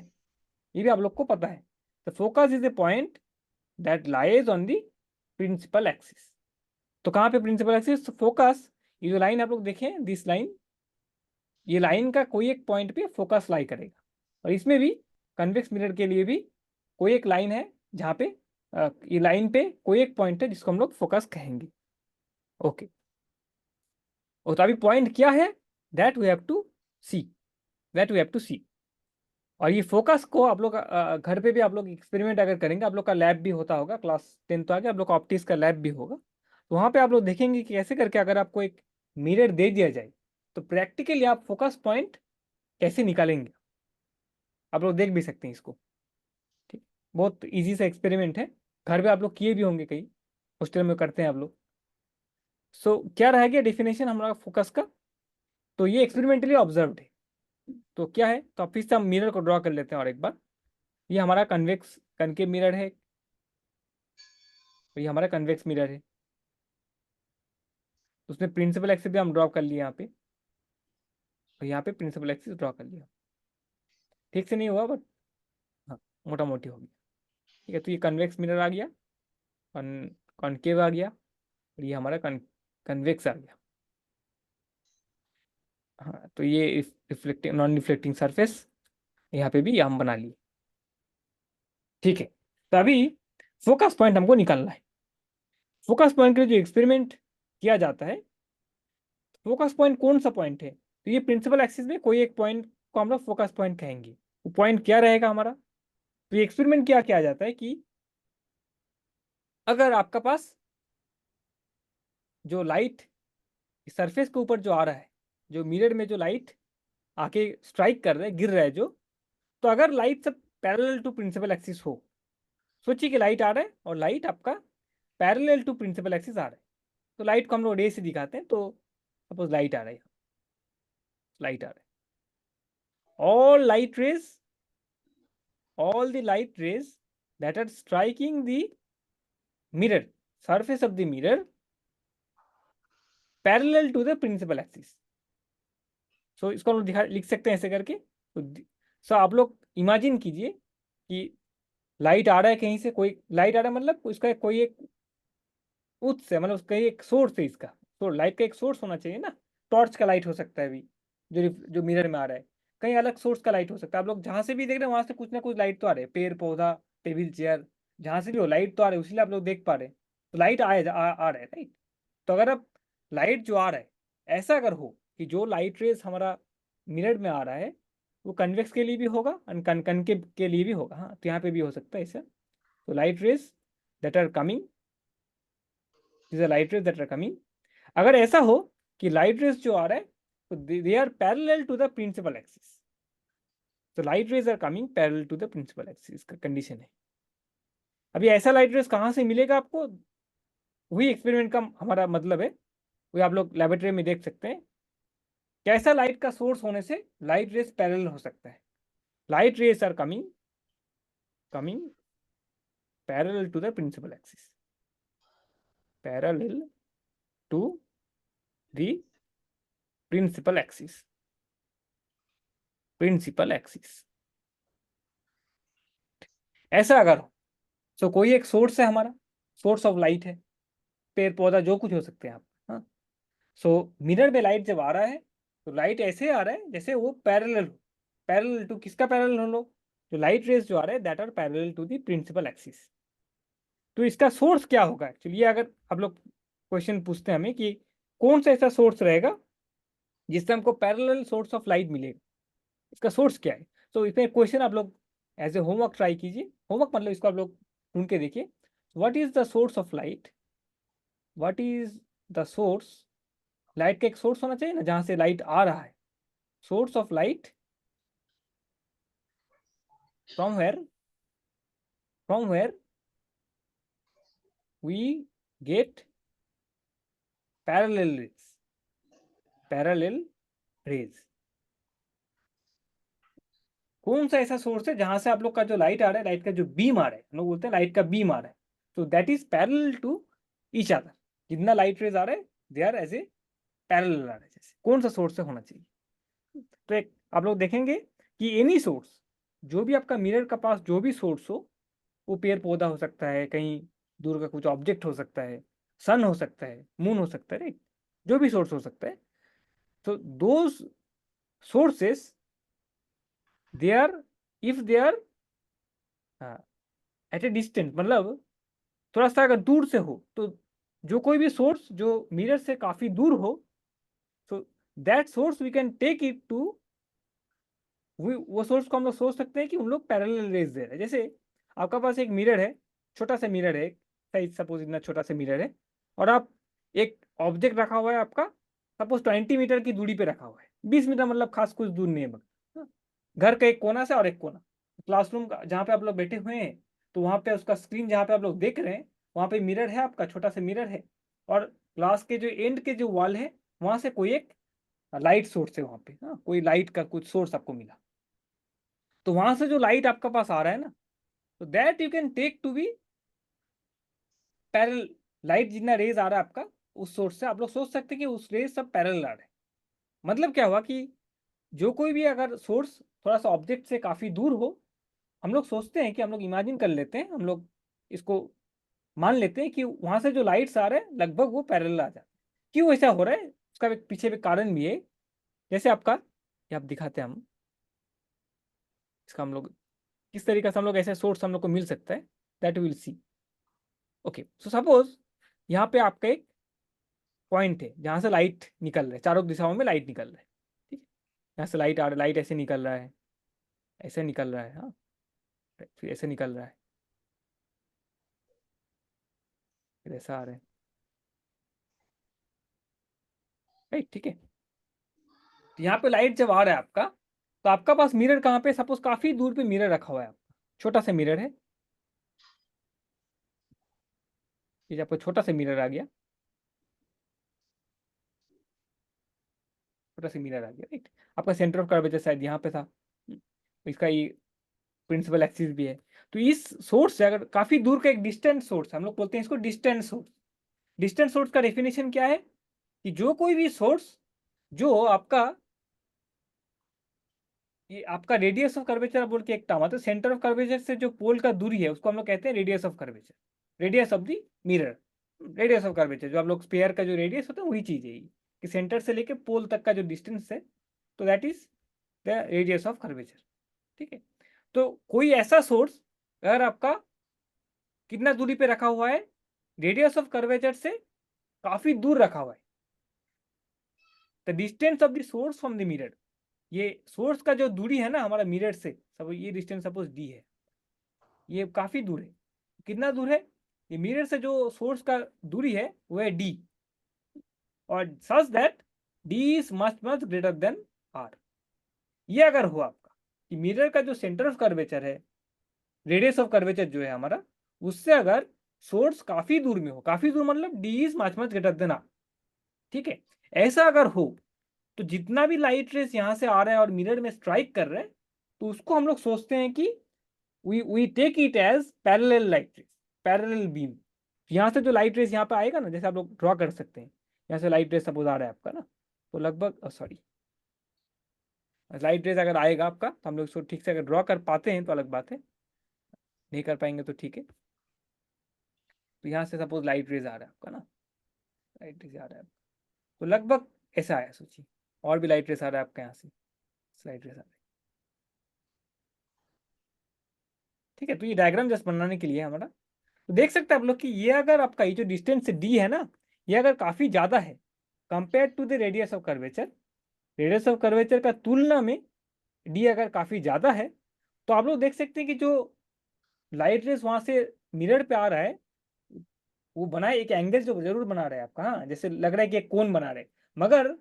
S1: ये भी आप लोग को पता है। The focus is a point that lies on the principal axis. तो कहाँ पे प्रिंसिपल एक्सिस? फोकस, ये जो लाइन आप लोग देखें, दिस लाइन, ये लाइन का कोई एक पॉइंट पे फोकस लाई करेगा। और इसमें भी कन्वेक्स मिरर के लिए भी कोई एक लाइन है जहाँ पे ये लाइन पे कोई एक पॉइंट है जिसको हम लोग फोकस कहेंगे। ओके, और तो अभी पॉइंट क्या है? That we have to see, that we have to see. और ये फोकस को आप लोग घर पे भी आप लोग एक्सपेरिमेंट अगर करेंगे, आप लोग का लैब भी होता होगा, क्लास 10 तो आगे आप लोग का ऑप्टिक्स का लैब भी होगा, तो वहाँ पे आप लोग देखेंगे कि कैसे करके अगर आपको एक मिरर दे दिया जाए तो प्रैक्टिकली आप फोकस पॉइंट कैसे निकालेंगे, आप लोग देख भी सकते हैं इसको। ठीक, बहुत इजी सा एक्सपेरिमेंट है, घर पे आप लोग किए भी होंगे, कई हॉस्टल में करते हैं आप लोग। सो क्या रह गया डेफिनेशन हमारा फोकस का? तो ये एक्सपेरिमेंटली ऑब्जर्व्ड है। तो क्या है, तो अब फिर से हम मिरर को ड्रॉ कर लेते हैं और एक बार। ये हमारा कन्वेक्स कनकेव मिरर है, तो ये हमारा कन्वेक्स मिरर है, उसमें प्रिंसिपल एक्सिस भी हम ड्रॉ कर लिए यहाँ पे, और यहाँ पे प्रिंसिपल एक्सिस ड्रॉ कर लिया। ठीक से नहीं हुआ बट हाँ, मोटा मोटी हो गया। ठीक है, तो ये कन्वेक्स मिरर आ गया, कॉनकेव आ गया, और ये हमारा कन्वेक्स आ गया। हाँ, तो ये रिफ्लेक्टिंग नॉन रिफ्लेक्टिंग सरफेस यहाँ पे भी हम बना लिए। ठीक है, तो अभी फोकस पॉइंट हमको निकालना है। फोकस पॉइंट के लिए जो एक्सपेरिमेंट किया जाता है, फोकस पॉइंट कौन सा पॉइंट है? तो ये प्रिंसिपल एक्सिस में कोई एक पॉइंट को हम लोग फोकस पॉइंट कहेंगे। वो पॉइंट क्या रहेगा हमारा? तो ये एक्सपेरिमेंट क्या किया जाता है कि अगर आपका पास जो लाइट सरफेस के ऊपर जो आ रहा है, जो मिरर में जो लाइट आके स्ट्राइक कर रहा है, गिर रहा है जो, तो अगर लाइट सब पैरेलल टू प्रिंसिपल एक्सिस हो, सोचिए कि लाइट आ रहा है और लाइट आपका पैरेलल टू प्रिंसिपल एक्सिस आ रहा है, तो लाइट को हम लोग रे से दिखाते हैं। तो सपोज लाइट आ रहा है, लाइट आ रहा है, all the light rays that are striking the mirror, surface of the mirror parallel to the principal axis। सो इसको हम लोग दिखा लिख सकते हैं ऐसे करके। तो सो आप लोग इमेजिन कीजिए कि लाइट आ रहा है कहीं से, कोई लाइट आ रहा है मतलब उसका कोई एक उत्स है, मतलब उसका एक सोर्स है, इसका तो लाइट का एक सोर्स होना चाहिए ना। टॉर्च का लाइट हो सकता है अभी, जो मिरर में आ रहा है, कहीं अलग सोर्स का लाइट हो सकता है। आप लोग जहाँ से भी देख रहे हैं वहां से कुछ ना कुछ लाइट तो आ रहे हैं, पेड़ पौधा, टेबल चेयर, जहाँ से भी हो लाइट तो आ रहे हैं, इसलिए आप लोग देख पा रहे हैं। तो लाइट आ रहा है राइट। तो अगर अब लाइट जो आ रहा है, ऐसा अगर हो कि जो लाइट रेस हमारा मिरर में आ रहा है वो कन्वेक्स के लिए भी होगा और कनकेव के लिए भी होगा। हाँ, तो यहाँ पे भी हो सकता है ऐसा। तो light rays that are coming, these are light rays that are coming, अगर ऐसा हो कि लाइट रेस जो आ रहा है तो they are parallel to the principal axis, तो light rays are coming parallel to the principal axis का कंडीशन है। अभी ऐसा लाइट रेस कहाँ से मिलेगा आपको? वही एक्सपेरिमेंट का हमारा मतलब है, वही आप लोग लेबोरेटरी में देख सकते हैं कैसा लाइट का सोर्स होने से लाइट रेस पैरेलल हो सकता है। Light rays are coming coming parallel to the principal axis, parallel to the principal axis, principal axis. ऐसा अगर हो, सो कोई एक सोर्स है हमारा, सोर्स ऑफ लाइट है, पेड़ पौधा जो कुछ हो सकते हैं आप। हाँ, सो मिरर में लाइट जब आ रहा है तो लाइट ऐसे आ रहा है जैसे वो पैरेलल हो। पैरेलल टू किसका पैरेलल हो? जो लाइट रेज जो आ रहे हैं that are parallel to the principal axis. तो इसका सोर्स क्या होगा एक्चुअली? अगर आप लोग क्वेश्चन पूछते हैं हमें कि कौन सा ऐसा सोर्स रहेगा जिससे हमको पैरेलल सोर्स ऑफ लाइट मिलेगा, इसका सोर्स क्या है? तो इसमें क्वेश्चन आप लोग एज ए होमवर्क ट्राई कीजिए। होमवर्क मतलब इसको आप लोग ढूंढ के देखिए, what is the source of light, what is the source. Light का एक सोर्स होना चाहिए ना जहां से लाइट आ रहा है। Source of light from where, from where we get parallel rays, parallel rays. कौन सा ऐसा सोर्स है जहां से आप लोग का जो लाइट आ रहा है, लाइट का जो बीम आ रहा है, हम लोग बोलते हैं लाइट का बीम आ रहा है, तो that is parallel to each other. जितना लाइट रेज आ रहा है they are as a parallel आ रहा है। जैसे कौन सा सोर्स से होना चाहिए? तो एक आप लोग देखेंगे कि एनी सोर्स, जो भी आपका मिरर का पास जो भी सोर्स हो, वो पेड़ पौधा हो सकता है, कहीं दूर का कुछ ऑब्जेक्ट हो सकता है, सन हो सकता है, मून हो सकता है, राइट? जो भी सोर्स हो सकता है। तो दो sources they are, if they are at a distance, मतलब थोड़ा सा अगर दूर से हो, तो जो कोई भी सोर्स जो मिरर से काफी दूर हो, तो that source we can take it to, वो सोर्स को हम लोग सोच सकते हैं कि उन लोग पैरेलल रेज दे रहे हैं। जैसे आपका पास एक मिरर है, छोटा सा मिरर है, साइज सपोज इतना छोटा सा मिरर है, और आप एक ऑब्जेक्ट रखा हुआ है आपका सपोज 20 मीटर की दूरी पे रखा हुआ है। 20 मीटर मतलब खास कुछ दूर नहीं है, हाँ? घर का एक कोना से और एक कोना, क्लासरूम का जहाँ पे आप लोग बैठे हुए हैं, तो वहाँ पे उसका स्क्रीन जहाँ पे आप लोग देख रहे हैं, वहाँ पे मिरर है आपका, छोटा सा मिरर है, और क्लास के जो एंड के जो वॉल है वहाँ से कोई एक लाइट सोर्स है वहाँ पे, हाँ, कोई लाइट का कुछ सोर्स आपको मिला। तो वहां से जो लाइट आपका पास आ रहा है ना, तो that you can take to be parallel. Light जितना रेज आ रहा है आपका उस सोर्स से, आप लोग सोच सकते हैं कि उस रेज सब पैरेलल आ रहे हैं। मतलब क्या हुआ कि जो कोई भी अगर सोर्स थोड़ा सा ऑब्जेक्ट से काफी दूर हो, हम लोग सोचते हैं कि हम लोग इमेजिन कर लेते हैं, हम लोग इसको मान लेते हैं कि वहां से जो लाइट्स आ रहे हैं लगभग वो पैरेलल आ जाते हैं। क्यों ऐसा हो रहा है? उसका एक पीछे भी कारण भी है। जैसे आपका ये आप दिखाते हैं हम, इसका हम लोग किस तरीके से हम लोग ऐसे सोर्स हम लोग को मिल सकता है, that will see. Okay, so suppose यहाँ पे आपका एक पॉइंट है जहाँ से लाइट निकल रहा है, चारों दिशाओं में लाइट निकल रहा है, ठीक है? यहाँ से लाइट आ रहा है, लाइट ऐसे निकल रहा है, ऐसे निकल रहा है, हाँ, फिर ऐसे निकल रहा है, फिर ऐसा आ रहा है, राइट? ठीक है। तो यहाँ पे लाइट जब आ रहा है आपका, तो आपका पास मिरर कहाँ पे, सपोज काफी दूर पे मिरर रखा हुआ है आपका, छोटा सा मिरर है, ये आपका छोटा सा मिरर आ गया, छोटा सा मिरर आ गया, राइट? आपका सेंटर ऑफ कर्वेचर शायद यहाँ पे था, इसका ये प्रिंसिपल एक्सिस भी है। तो इस सोर्स से अगर काफी दूर का एक डिस्टेंट सोर्स, हम लोग बोलते हैं इसको डिस्टेंट सोर्स। डिस्टेंट सोर्स का डेफिनेशन क्या है? कि जो कोई भी सोर्स जो आपका, ये आपका रेडियस ऑफ कर्वेचर बोल के एक टर्म आता है, सेंटर ऑफ कर्वेचर से जो पोल का दूरी है उसको हम लोग कहते हैं radius of curvature, radius of the mirror. Radius of curvature जो आप लोग स्पेयर का जो रेडियस होता है वही चीज है ये, कि सेंटर से लेके पोल तक का जो डिस्टेंस है, तो that is the radius of curvature, ठीक है? तो कोई ऐसा सोर्स अगर आपका कितना दूरी पे रखा हुआ है, रेडियस ऑफ कर्वेचर से काफी दूर रखा हुआ है, the distance of the source from the mirror, ये सोर्स का जो दूरी है ना हमारा मिरर से, सब ये डिस्टेंस सपोज डी है, ये काफी दूर है। कितना दूर है? ये मिरर से जो सोर्स का दूरी है वो है डी, और such that D is much much greater than R. ये अगर हो आपका कि मिरर का जो सेंटर ऑफ कर्वेचर है, रेडियस ऑफ कर्वेचर जो है हमारा, उससे अगर सोर्स काफी दूर में हो, काफी दूर मतलब D is much much greater than R, ठीक है? ऐसा अगर हो, तो जितना भी लाइट रेस यहाँ से आ रहा है और मिरर में स्ट्राइक कर रहा है, तो उसको हम लोग सोचते हैं कि we take it as parallel light rays, parallel beam. यहाँ से जो लाइट रेस यहाँ पे आएगा ना, जैसे आप लोग ड्रॉ कर सकते हैं, यहाँ से लाइट रेस सपोज आ रहा है आपका ना, तो लगभग सॉरी, लाइट रेस अगर आएगा आपका तो हम लोग इसको ठीक से अगर ड्रॉ कर पाते हैं तो अलग बात है, नहीं कर पाएंगे तो ठीक है। तो यहाँ से सपोज लाइट रेज आ रहा है आपका ना, लाइट रेज आ रहा है, तो लगभग ऐसा आया सोचिए, और भी लाइट रेस आ रहा है आपके यहाँ से, लाइट रेस आ रहा है। ठीक है, तो ये डायग्राम जस्ट बनाने के लिए हमारा, तो देख सकते हैं आप लोग कि ये अगर आपका ये जो डिस्टेंस डी है ना, ये अगर काफी ज्यादा है compare to the radius of curvature, radius of curvature का तुलना में डी अगर काफी ज्यादा है, तो आप लोग देख सकते हैं कि जो लाइट रेस वहां से मिरर पे आ रहा है, वो बना है एक एंगल जो जरूर बना रहा है आपका, हाँ, जैसे लग रहा है कि एक कोन बना रहे, मगर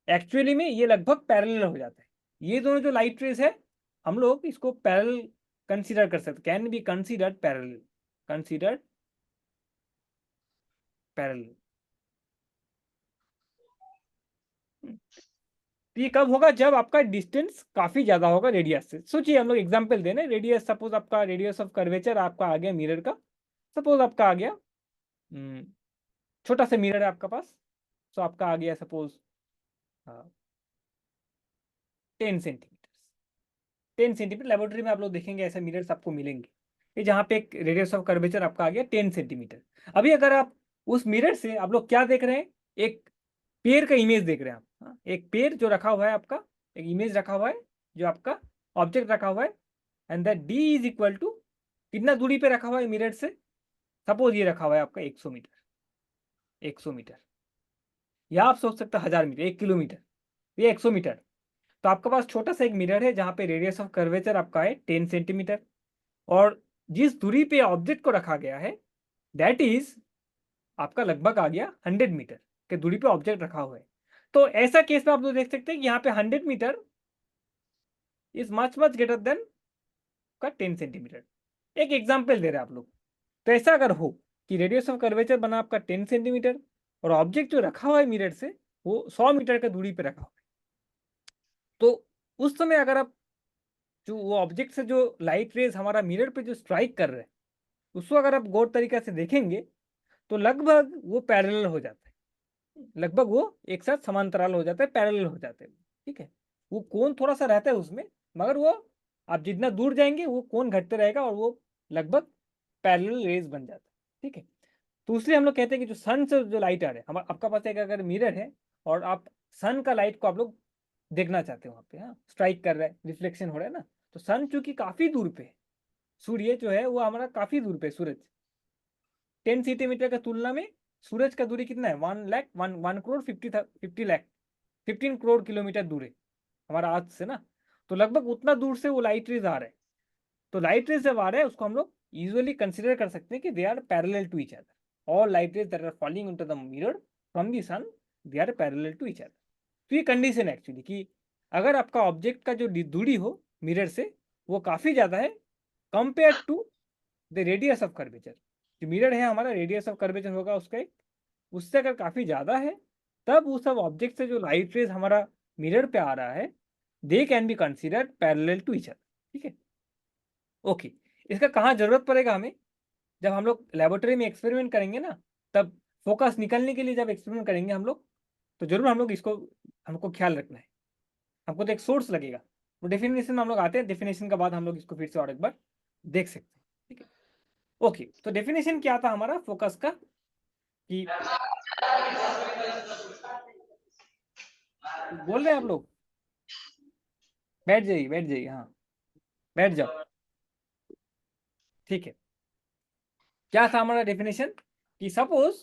S1: एक्चुअली में ये लगभग पैरेलल हो जाता है। ये दोनों जो लाइट रेस है, हम लोग इसको पैरेलल कंसीडर कर सकते, can be considered parallel, considered parallel. तो ये कब होगा, जब आपका डिस्टेंस काफी ज्यादा होगा रेडियस से। सोचिए हम लोग एग्जांपल दे रहे हैं, रेडियस, सपोज आपका रेडियस ऑफ कर्वेचर आपका आ गया मिरर का, सपोज आपका आ गया छोटा सा मिरर है आपका पास, तो आपका आ गया सपोज 10 सेंटीमीटर। 10 सेंटीमीटर लेबोरेटरी में आप लोग देखेंगे ऐसे मिरर्स आपको मिलेंगे, ये जहाँ पे एक रेडियस ऑफ कर्वेचर आपका आ गया 10 सेंटीमीटर। अभी अगर आप उस मिरर से आप लोग क्या देख रहे हैं, एक पेड़ का इमेज देख रहे हैं आप, हाँ? एक पेड़ जो रखा हुआ है आपका, एक इमेज रखा हुआ है, जो आपका ऑब्जेक्ट रखा हुआ है, and that D is equal to कितना दूरी पे रखा हुआ है मिरर से, सपोज ये रखा हुआ है आपका 100 मीटर, 100 मीटर, या आप सोच सकते हैं 1000 मीटर, 1 किलोमीटर, ये 100 मीटर। तो आपके पास छोटा सा एक मिरर है जहाँ पे रेडियस ऑफ कर्वेचर आपका है 10 सेंटीमीटर, और जिस दूरी पे ऑब्जेक्ट को रखा गया है दैट इज आपका लगभग आ गया 100 मीटर के दूरी पे ऑब्जेक्ट रखा हुआ है। तो ऐसा केस में आप लोग देख सकते हैं कि यहाँ पे 100 metre is much much greater than का 10 सेंटीमीटर। एक एग्जाम्पल दे रहे हैं आप लोग, तो ऐसा अगर हो कि रेडियस ऑफ कर्वेचर बना आपका 10 सेंटीमीटर, और ऑब्जेक्ट जो रखा हुआ है मिरर से वो 100 मीटर का दूरी पे रखा हुआ है, तो उस समय अगर आप जो वो ऑब्जेक्ट से जो लाइट रेज हमारा मिरर पे जो स्ट्राइक कर रहे हैं, उसको अगर आप गौर तरीके से देखेंगे तो लगभग वो पैरेलल हो जाता है, लगभग वो एक साथ समांतराल हो जाता है, पैरेलल हो जाते हैं। ठीक है, वो कोण थोड़ा सा रहता है उसमें, मगर वो आप जितना दूर जाएंगे वो कोण घटते रहेगा और वो लगभग पैरेलल रेज बन जाता है। ठीक है, तो इसलिए हम लोग कहते हैं कि जो सन से जो लाइट आ रहा है, हमारा आपका पास एक अगर मिरर है और आप सन का लाइट को आप लोग देखना चाहते हो वहां पे, हाँ, स्ट्राइक कर रहा है, रिफ्लेक्शन हो रहा है ना, तो सन चूंकि काफी दूर पे है, सूर्य जो है वो हमारा काफी दूर पे, सूरज 10 सेंटीमीटर का तुलना में सूरज का दूरी कितना है, 1 लाख 1 करोड़ 50 लाख 15 करोड़ किलोमीटर दूर है हमारा अर्थ से ना, तो लगभग उतना दूर से वो लाइट रेज आ रहा है। तो लाइट रेज जब आ रहा है उसको हम लोग यूजुअली कंसिडर कर सकते हैं कि they are parallel to each other, all light rays that are falling into the mirror from the sun, they are parallel to each other. तो ये कंडीशन है एक्चुअली कि अगर आपका ऑब्जेक्ट का जो दूरी हो मिरर से वो काफी ज्यादा है compare to the radius of curvature, जो मिरर है हमारा रेडियस ऑफ कर्वेचर होगा उसका एक, उससे अगर काफी ज्यादा है, तब उस सब ऑब्जेक्ट से जो लाइट रेज हमारा मिरर पे आ रहा है they can be considered parallel to each other. ठीक है, ओके। इसका कहाँ जरूरत पड़ेगा हमें, जब हम लोग लेबोरेटरी में एक्सपेरिमेंट करेंगे ना, तब फोकस निकलने के लिए जब एक्सपेरिमेंट करेंगे हम लोग, तो जरूर हम लोग इसको हमको ख्याल रखना है। हमको तो एक सोर्स लगेगा, वो डेफिनेशन में हम लोग आते हैं, डेफिनेशन के बाद हम लोग इसको फिर से और एक बार देख सकते हैं। ठीक है, ओके। तो डेफिनेशन क्या था हमारा फोकस का, कि बोल रहे हैं आप लोग, बैठ जाइए बैठ जाइए, हाँ बैठ जाओ। ठीक है, क्या था हमारा डेफिनेशन, कि suppose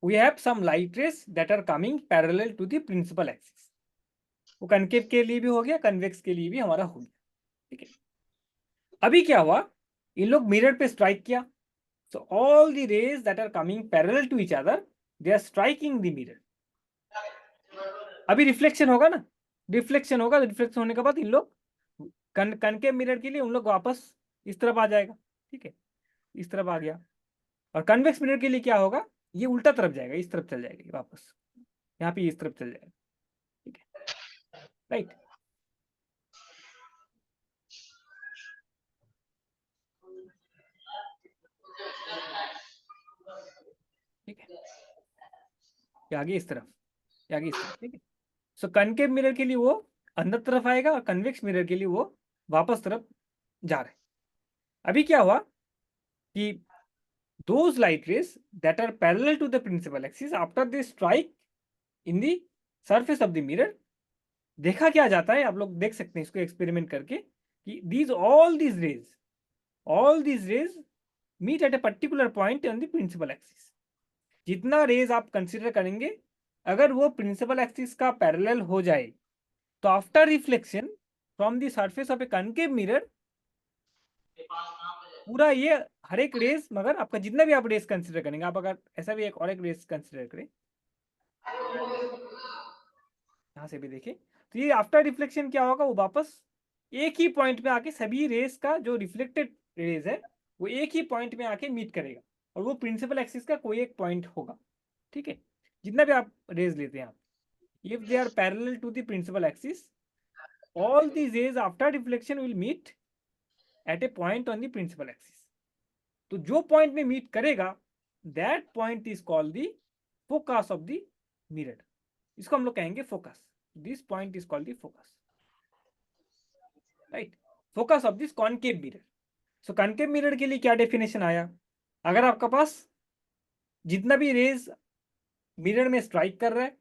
S1: we have some light rays that are coming parallel to the principal axis, वो कनकेव के लिए भी हो गया, कन्वेक्स के लिए भी हमारा हो गया। ठीक है, अभी क्या हुआ, इन लोग मिरर पे स्ट्राइक किया, so all the rays that are coming parallel to each other they are striking the mirror। अभी रिफ्लेक्शन होगा ना, रिफ्लेक्शन होगा, रिफ्लेक्शन होने के बाद इन लोग कनकेव मिरर के लिए उन लोग वापस इस तरफ आ जाएगा। ठीक है, इस तरफ आ गया, और कन्वेक्स मिरर के लिए क्या होगा, ये उल्टा तरफ जाएगा, इस तरफ चल जाएगा वापस, यहाँ पे इस तरफ चल जाएगा। ठीक है, राइट। ठीक है, ये आगे इस तरफ, ये आगे इस तरफ। ठीक है, सो कनकेव मिरर के लिए वो अंदर तरफ आएगा, और कन्वेक्स मिरर के लिए वो वापस तरफ जा रहा है। अभी क्या हुआ कि those light rays that are parallel to the principal axis after they strike in the surface of the mirror देखा क्या जाता है, आप लोग देख सकते हैं इसको एक्सपेरिमेंट करके, कि all these rays meet at a particular point on the principal axis. जितना रेज आप कंसिडर करेंगे, अगर वो प्रिंसिपल एक्सिस का पैरेलल हो जाए, तो after reflection from the surface of A concave mirror, पूरा ये हर एक रेस, मगर आपका जितना भी आप रेस कंसिडर करेंगे, आप अगर ऐसा भी एक और एक रेस कंसिडर करें, यहां से भी देखें, तो ये आफ्टर रिफ्लेक्शन क्या होगा, वो वापस एक ही पॉइंट में आके सभी रेस का जो रिफ्लेक्टेड रेज है वो एक ही पॉइंट में आके मीट करेगा, और वो प्रिंसिपल एक्सिस का कोई एक पॉइंट होगा। ठीक है, जितना भी आप रेज लेते हैं आप, if they are parallel to the principal axis, all these rays after reflection will meet at a point on the principal axis. तो जो पॉइंट में मीट करेगा, that point is called the focus of the mirror. इसको हम लोग कहेंगे focus. This point is called the focus, right, focus of this concave mirror. So concave mirror के लिए क्या डेफिनेशन आया, अगर आपका पास जितना भी रेज मिरर में स्ट्राइक कर रहा है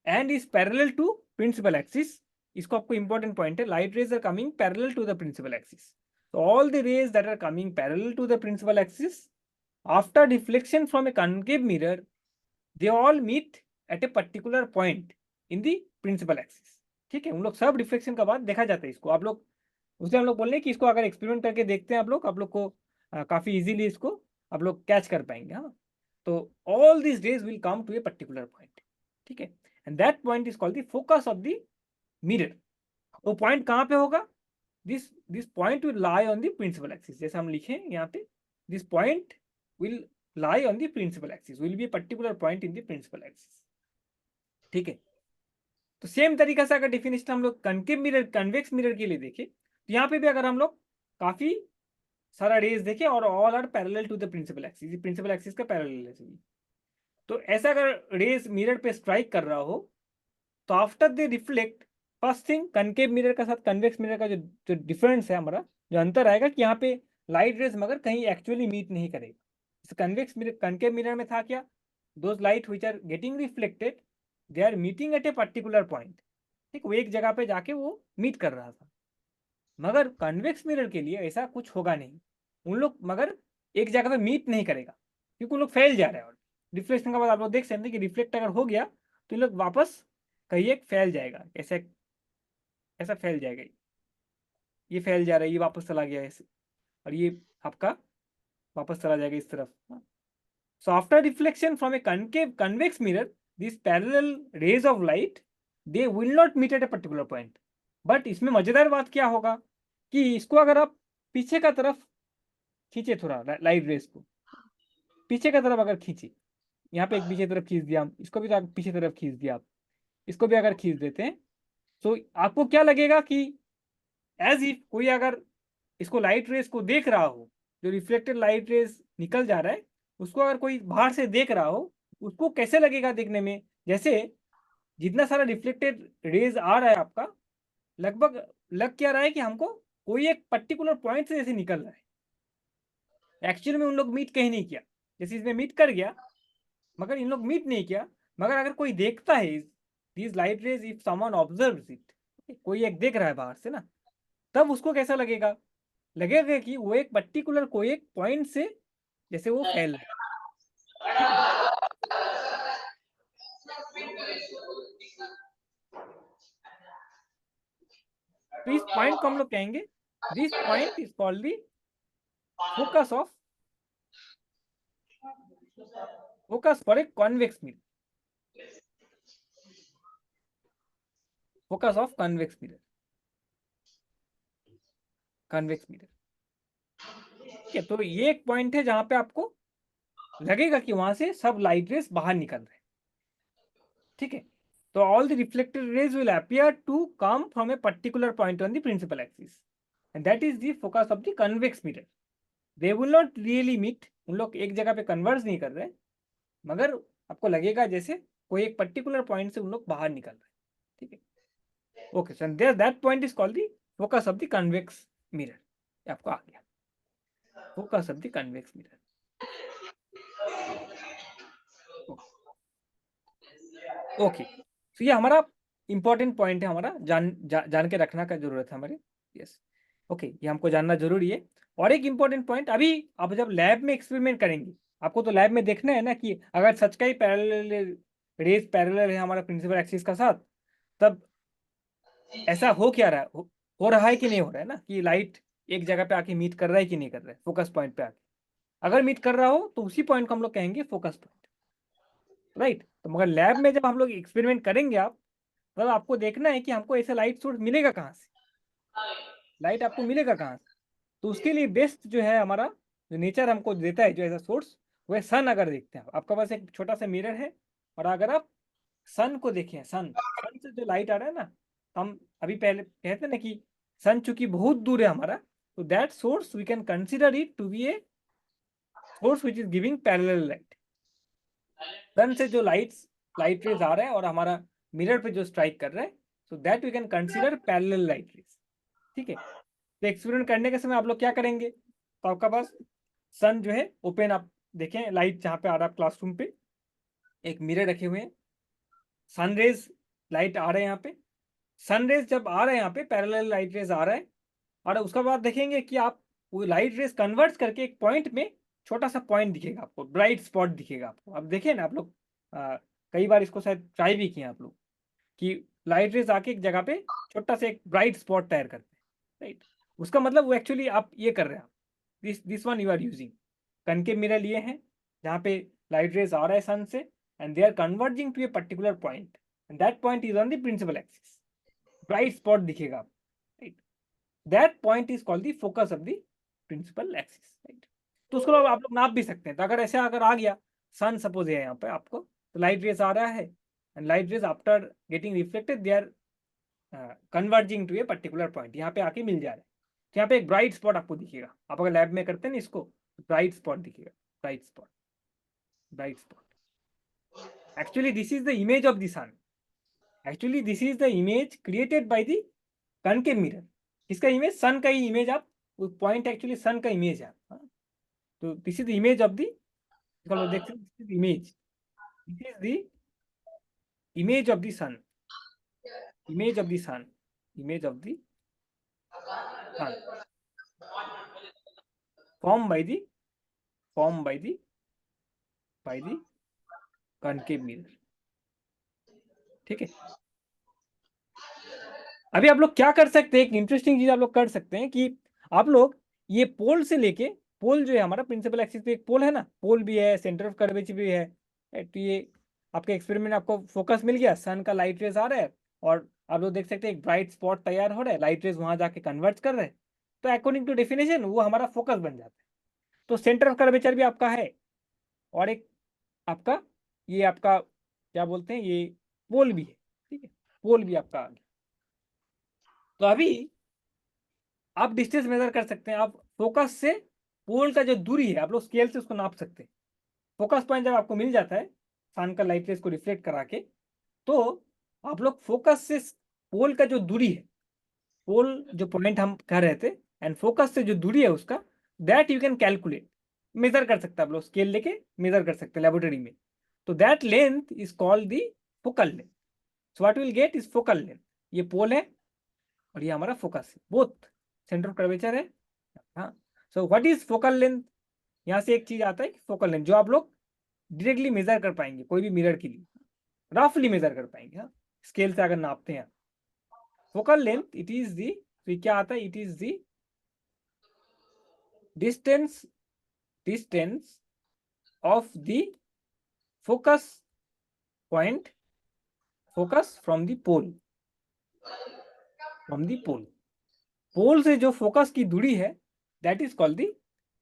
S1: and is parallel to principal axis, इसको आपको इंपॉर्टेंट पॉइंट है, light rays are coming parallel to the principal axis, so all the rays that are coming parallel to the principal axis after deflection from a concave mirror, they all meet at a particular point in the principal axis. ठीक है, उन लोग सब reflection का बाद देखा जाता है इसको, आप लोग उससे हम लोग बोल रहे हैं कि इसको अगर एक्सपेरिमेंट करके देखते हैं आप लोग को काफी इजीली इसको आप लोग कैच कर पाएंगे। हाँ, तो all this rays will come to a particular point. ठीक है, and that point is called the focus of the mirror. वो पॉइंट कहाँ पे होगा, this point will lie on the principal axis, जैसे हम लिखे यहाँ पे, this point will lie on the principal axis, will be a particular point in the principal axis। ठीक है, तो सेम तरीका से अगर डेफिनेशन हम लोग कनकेव मिरर कन्वेक्स मिरर के लिए देखें, तो यहाँ पे भी अगर हम लोग काफी सारा रेज देखें और all are parallel to the principal axis, principal axis का पैरेलल है सभी, तो ऐसा अगर रेज मिरर पे स्ट्राइक कर रहा हो, तो after they reflect, first thing concave mirror का साथ कन्वेक्स मिरर का जो जो डिफरेंस है, हमारा जो अंतर आएगा कि यहाँ पे लाइट रेज मगर कहीं एक्चुअली मीट नहीं करेगा। कन्वेक्स मिरर कनकेव मिरर में था क्या, those light which are getting reflected they are meeting at a particular point. ठीक, वो एक जगह पे जाके वो मीट कर रहा था, मगर कन्वेक्स मिरर के लिए ऐसा कुछ होगा नहीं, उन लोग मगर एक जगह पे मीट नहीं करेगा, क्योंकि उन लोग फैल जा रहे हैं, और रिफ्लेक्शन के बाद आप लोग देख सकते हैं कि रिफ्लेक्ट अगर हो गया तो इन लोग वापस कहीं एक फैल जाएगा, ऐसे ऐसा फैल जाएगा, ये फैल जा रहा है, ये वापस चला गया ऐसे, और ये आपका वापस चला जाएगा इस तरफ। So after reflection from a concave convex mirror, this parallel rays of light they will not meet at a particular point. But इसमें मजेदार बात क्या होगा कि इसको अगर आप पीछे का तरफ खींचे, थोड़ा लाइट रेज को पीछे का तरफ अगर खींचे, यहाँ पे एक पीछे तरफ खींच दिया हम, इसको भी तो पीछे तरफ खींच दिया आप, इसको भी अगर खींच देते हैं, तो आपको क्या लगेगा कि एज इफ कोई अगर इसको लाइट रेस को देख रहा हो, जो रिफ्लेक्टेड लाइट रेस निकल जा रहा है उसको अगर कोई बाहर से देख रहा हो, उसको कैसे लगेगा देखने में, जैसे जितना सारा रिफ्लेक्टेड रेज आ रहा है आपका, लगभग लग क्या रहा है कि हमको कोई एक पर्टिकुलर पॉइंट से जैसे निकल रहा है। एक्चुअल में उन लोग मीट कहीं नहीं किया, जैसे इसमें मीट कर गया मगर इन लोग मीट नहीं किया, मगर अगर कोई देखता है these light rays, if someone observes it, कोई एक देख रहा है बाहर से ना, तब उसको कैसा लगेगा, लगेगा कि वो एक पर्टिकुलर कोई एक पॉइंट से जैसे वो फैल रहा है। ठीक है, तो इस पॉइंट को हम लोग कहेंगे, this point is called the focus of focus for a convex mirror, focus of convex mirror, convex mirror. ठीक है, तो ये एक पॉइंट है जहां पे आपको लगेगा कि वहां से सब लाइट रेस बाहर निकल रहे हैं। ठीक है, तो all the reflected rays will appear to come from a particular point on the principal axis, and that is the focus of the convex mirror. They will not really meet, उन लोग एक जगह पे कन्वर्ज नहीं कर रहे, मगर आपको लगेगा जैसे कोई एक पर्टिकुलर पॉइंट से उन लोग बाहर निकल रहे हैं। ठीक है, okay, so that point is called the focus of the convex mirror. आपको आ गया focus of the convex mirror. Okay, तो ये हमारा इंपॉर्टेंट पॉइंट है हमारा, जान के रखना का जरूरत है हमारे। यस, ओके, ये हमको जानना जरूरी है। और एक इंपॉर्टेंट पॉइंट, अभी आप जब लैब में एक्सपेरिमेंट करेंगे, आपको तो लैब में देखना है ना कि अगर सच का ही पैरेलल रेज पैरेलल है हमारा प्रिंसिपल एक्सिस का साथ, तब ऐसा हो क्या रहा है, हो रहा है कि नहीं हो रहा है ना, कि लाइट एक जगह पे आके मीट कर रहा है कि नहीं कर रहा है फोकस पॉइंट पे आके। अगर मीट कर रहा हो तो उसी पॉइंट को हम लोग कहेंगे फोकस पॉइंट, राइट। तो मगर लैब में जब हम लोग एक्सपेरिमेंट करेंगे आप, तब आपको देखना है कि हमको ऐसा लाइट सोर्स मिलेगा कहाँ से, लाइट आपको मिलेगा कहाँ से। तो उसके लिए बेस्ट जो है हमारा, जो नेचर हमको देता है जो ऐसा सोर्स, वह सन। अगर देखते हैं आपका पास एक छोटा सा मिरर है, और अगर आप सन को देखें, सन सन से जो लाइट आ रहा है ना, हम अभी पहले कहते हैं ना कि सन चूंकि बहुत दूर है हमारा, तो that source we can consider it to be a source which is giving parallel light. Sun से जो लाइट रेज आ रहा है और हमारा मिरर पे जो स्ट्राइक कर रहा है, so that we can consider parallel light rays. ठीक है, तो एक्सपेरिमेंट करने के समय आप लोग क्या करेंगे, तो आपका पास सन जो है ओपन, आप देखें लाइट जहाँ पे आ रहा है क्लासरूम पे, एक मिरर रखे हुए हैं, सनरेज लाइट आ रहे हैं यहाँ पे। सनरेज जब आ रहे हैं यहाँ पे, पैरेलल लाइट रेज आ रहा है, और उसके बाद देखेंगे कि आप वो लाइट रेज कन्वर्ट करके एक पॉइंट में छोटा सा पॉइंट दिखेगा आपको, ब्राइट स्पॉट दिखेगा आपको। अब देखिए ना आप लोग, कई बार इसको शायद ट्राई भी किए आप लोग, कि लाइट रेज आके एक जगह पे छोटा सा एक ब्राइट स्पॉट तैयार करते हैं, राइट। उसका मतलब वो एक्चुअली आप ये कर रहे हैं, this one you are using, concave mirror लिए हैं जहाँ पे लाइट रेज आ रहा है सन से, and they are converging to a particular point, and that point is on the principal axis, bright spot दिखेगा, right. That point is called the focus of the principal axis, right. तो उसको आप लोग नाप भी सकते हैं। तो अगर ऐसे अगर आ गया, सन सपोज है यहाँ पे आपको, तो लाइट रेज आ रहा है, and light rays after getting reflected they are converging to a particular point, यहाँ पे आके मिल जा रहा है। तो यहाँ पे एक ब्राइट स्पॉट आपको दिखेगा, आप अगर लैब में करते हैं ना इसको, ब्राइट स्पॉट दिखेगा, bright spot, bright spot. Actually this is the image of the sun, actually this is the image created by the concave mirror. किसका इमेज, सन का ही इमेज। आप वो पॉइंट एक्चुअली सन का इमेज है, हाँ? तो this is the image of the, देख सकते, this is image, this is the image of the sun, image of the sun, image of the sun, formed by the formed by the concave mirror। ठीक है, अभी आप लोग क्या कर सकते हैं, एक इंटरेस्टिंग चीज आप लोग कर सकते हैं कि आप लोग ये पोल से लेके, पोल जो है हमारा प्रिंसिपल एक्सिस पे एक पोल है ना, पोल भी है, सेंटर ऑफ कर्वेचर भी है, तो ये आपके एक्सपेरिमेंट आपको फोकस मिल गया, सन का लाइट रेज आ रहा है, और आप लोग देख सकते हैं एक ब्राइट स्पॉट तैयार हो रहा है, लाइट रेज वहां जाके कन्वर्ट कर रहे हैं, तो अकॉर्डिंग टू डेफिनेशन वो हमारा फोकस बन जाता है। तो सेंटर ऑफ कर्वेचर भी आपका है, और एक आपका ये आपका क्या बोलते हैं, ये पोल भी है। ठीक है, पोल भी आपका आ गया। तो अभी आप डिस्टेंस मेजर कर सकते हैं, आप फोकस से पोल का जो दूरी है आप लोग स्केल से उसको नाप सकते हैं। फोकस पॉइंट जब आपको मिल जाता है सन का लाइट रेज को रिफ्लेक्ट करा के, तो आप लोग फोकस से पोल का जो दूरी है, पोल जो पॉइंट हम कह रहे थे, एंड फोकस से जो दूरी है उसका, that you can calculate, measure कर सकते हैं आप लोग, स्केल लेके मेजर कर सकते हैं लेबोरेटरी में। तो that length is called the focal length. So what will get is focal length. ये पोल है और ये हमारा फोकस है, बोथ सेंटर ऑफ कर्वेचर है। हाँ, so what is focal length, यहाँ से एक चीज आता है फोकल लेंथ, जो आप लोग डायरेक्टली मेजर कर पाएंगे कोई भी मिरर के लिए, रफली मेजर कर पाएंगे, हाँ, स्केल से अगर नापते हैं। Focal length it is the, तो क्या आता है, it is the distance, distance of the focus point, focus from the pole, from the pole, pole से जो फोकस की दूरी है, that is called the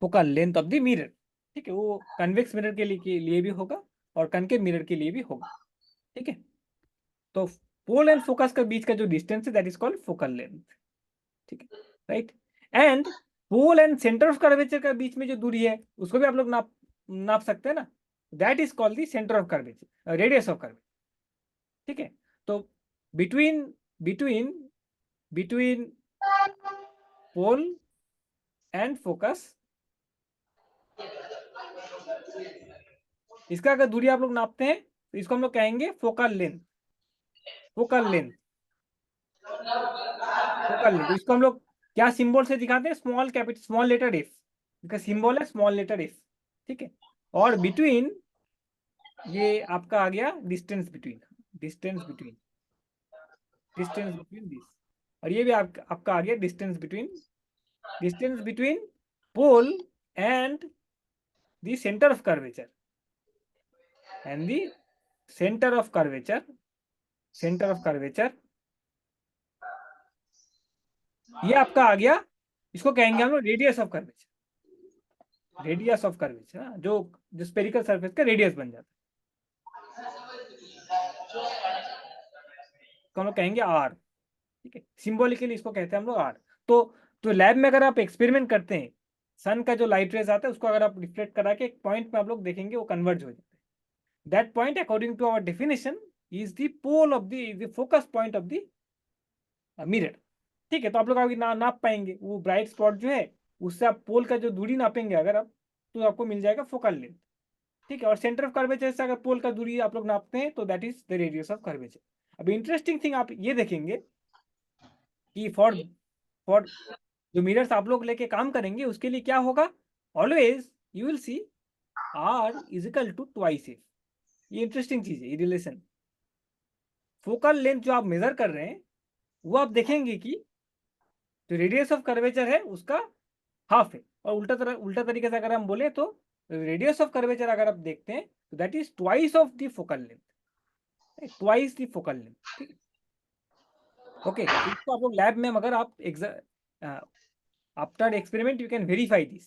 S1: focal length of the mirror. ठीक है, वो कन्वेक्स मिरर के लिए भी होगा और कनकेव मिरर के लिए भी होगा। ठीक है, तो पोल एंड फोकस के बीच का जो डिस्टेंस है that is called focal length. ठीक है, right. And pole and centre of curvature के बीच में जो दूरी है उसको भी आप लोग नाप सकते हैं ना, that is called the centre of curvature, radius of curvature. ठीक है, तो between between between pole and focus, इसका अगर दूरी आप लोग नापते हैं तो इसको हम लोग कहेंगे focal length. Focal length, focal length. इसको हम लोग क्या सिंबल से दिखाते हैं? Small capital, small letter F, इसका सिंबल है स्मॉल लेटर एफ, ठीक है। और बिटवीन, ये आपका आ गया distance between, distance between, distance between this. और ये भी आपका आ गया distance between, distance between pole and the centre of curvature, and the centre of curvature, centre of curvature, ये आपका आ गया। इसको कहेंगे हम लोग radius of curvature, radius of curvature, जो स्पेरिकल सरफेस का रेडियस बन जाता है, तो हम लोग कहेंगे आर, ठीक है। सिंबॉलिकली इसको कहते हैं हम लोग आर। तो लैब में अगर आप एक्सपेरिमेंट करते हैं, सन का जो लाइट रेज आता है उसको अगर आप रिफ्लेक्ट करा के एक पॉइंट में आप लोग देखेंगे वो कन्वर्ज हो जाता है। That point according to our definition is the pole of the focus point of the mirror, ठीक है। तो आप लोग अभी नाप पाएंगे वो ब्राइट स्पॉट जो है, उससे आप पोल का जो दूरी नापेंगे अगर आप, तो आपको मिल जाएगा फोकल लेंथ, ठीक है। और सेंटर ऑफ कर्वेचर से अगर पोल का दूरी आप लोग नापते हैं तो that is the radius of curvature. अब इंटरेस्टिंग थिंग आप ये देखेंगे कि फॉर जो मिरर्स आप लोग लेके काम करेंगे उसके लिए क्या होगा, always you will see R is equal to twice F. ये इंटरेस्टिंग चीज है, ये रिलेशन। फोकल लेंथ जो आप मेजर कर रहे हैं वो आप देखेंगे कि जो रेडियस ऑफ कर्वेचर है उसका हाफ है। और उल्टा तरीके से अगर हम बोले तो रेडियस ऑफ कर्वेचर अगर आप देखते हैं तो that is twice of the focal length, twice the focal length, ठीक है। ओके, तो इसको आप लोग लैब में अगर आप after experiment you can verify this,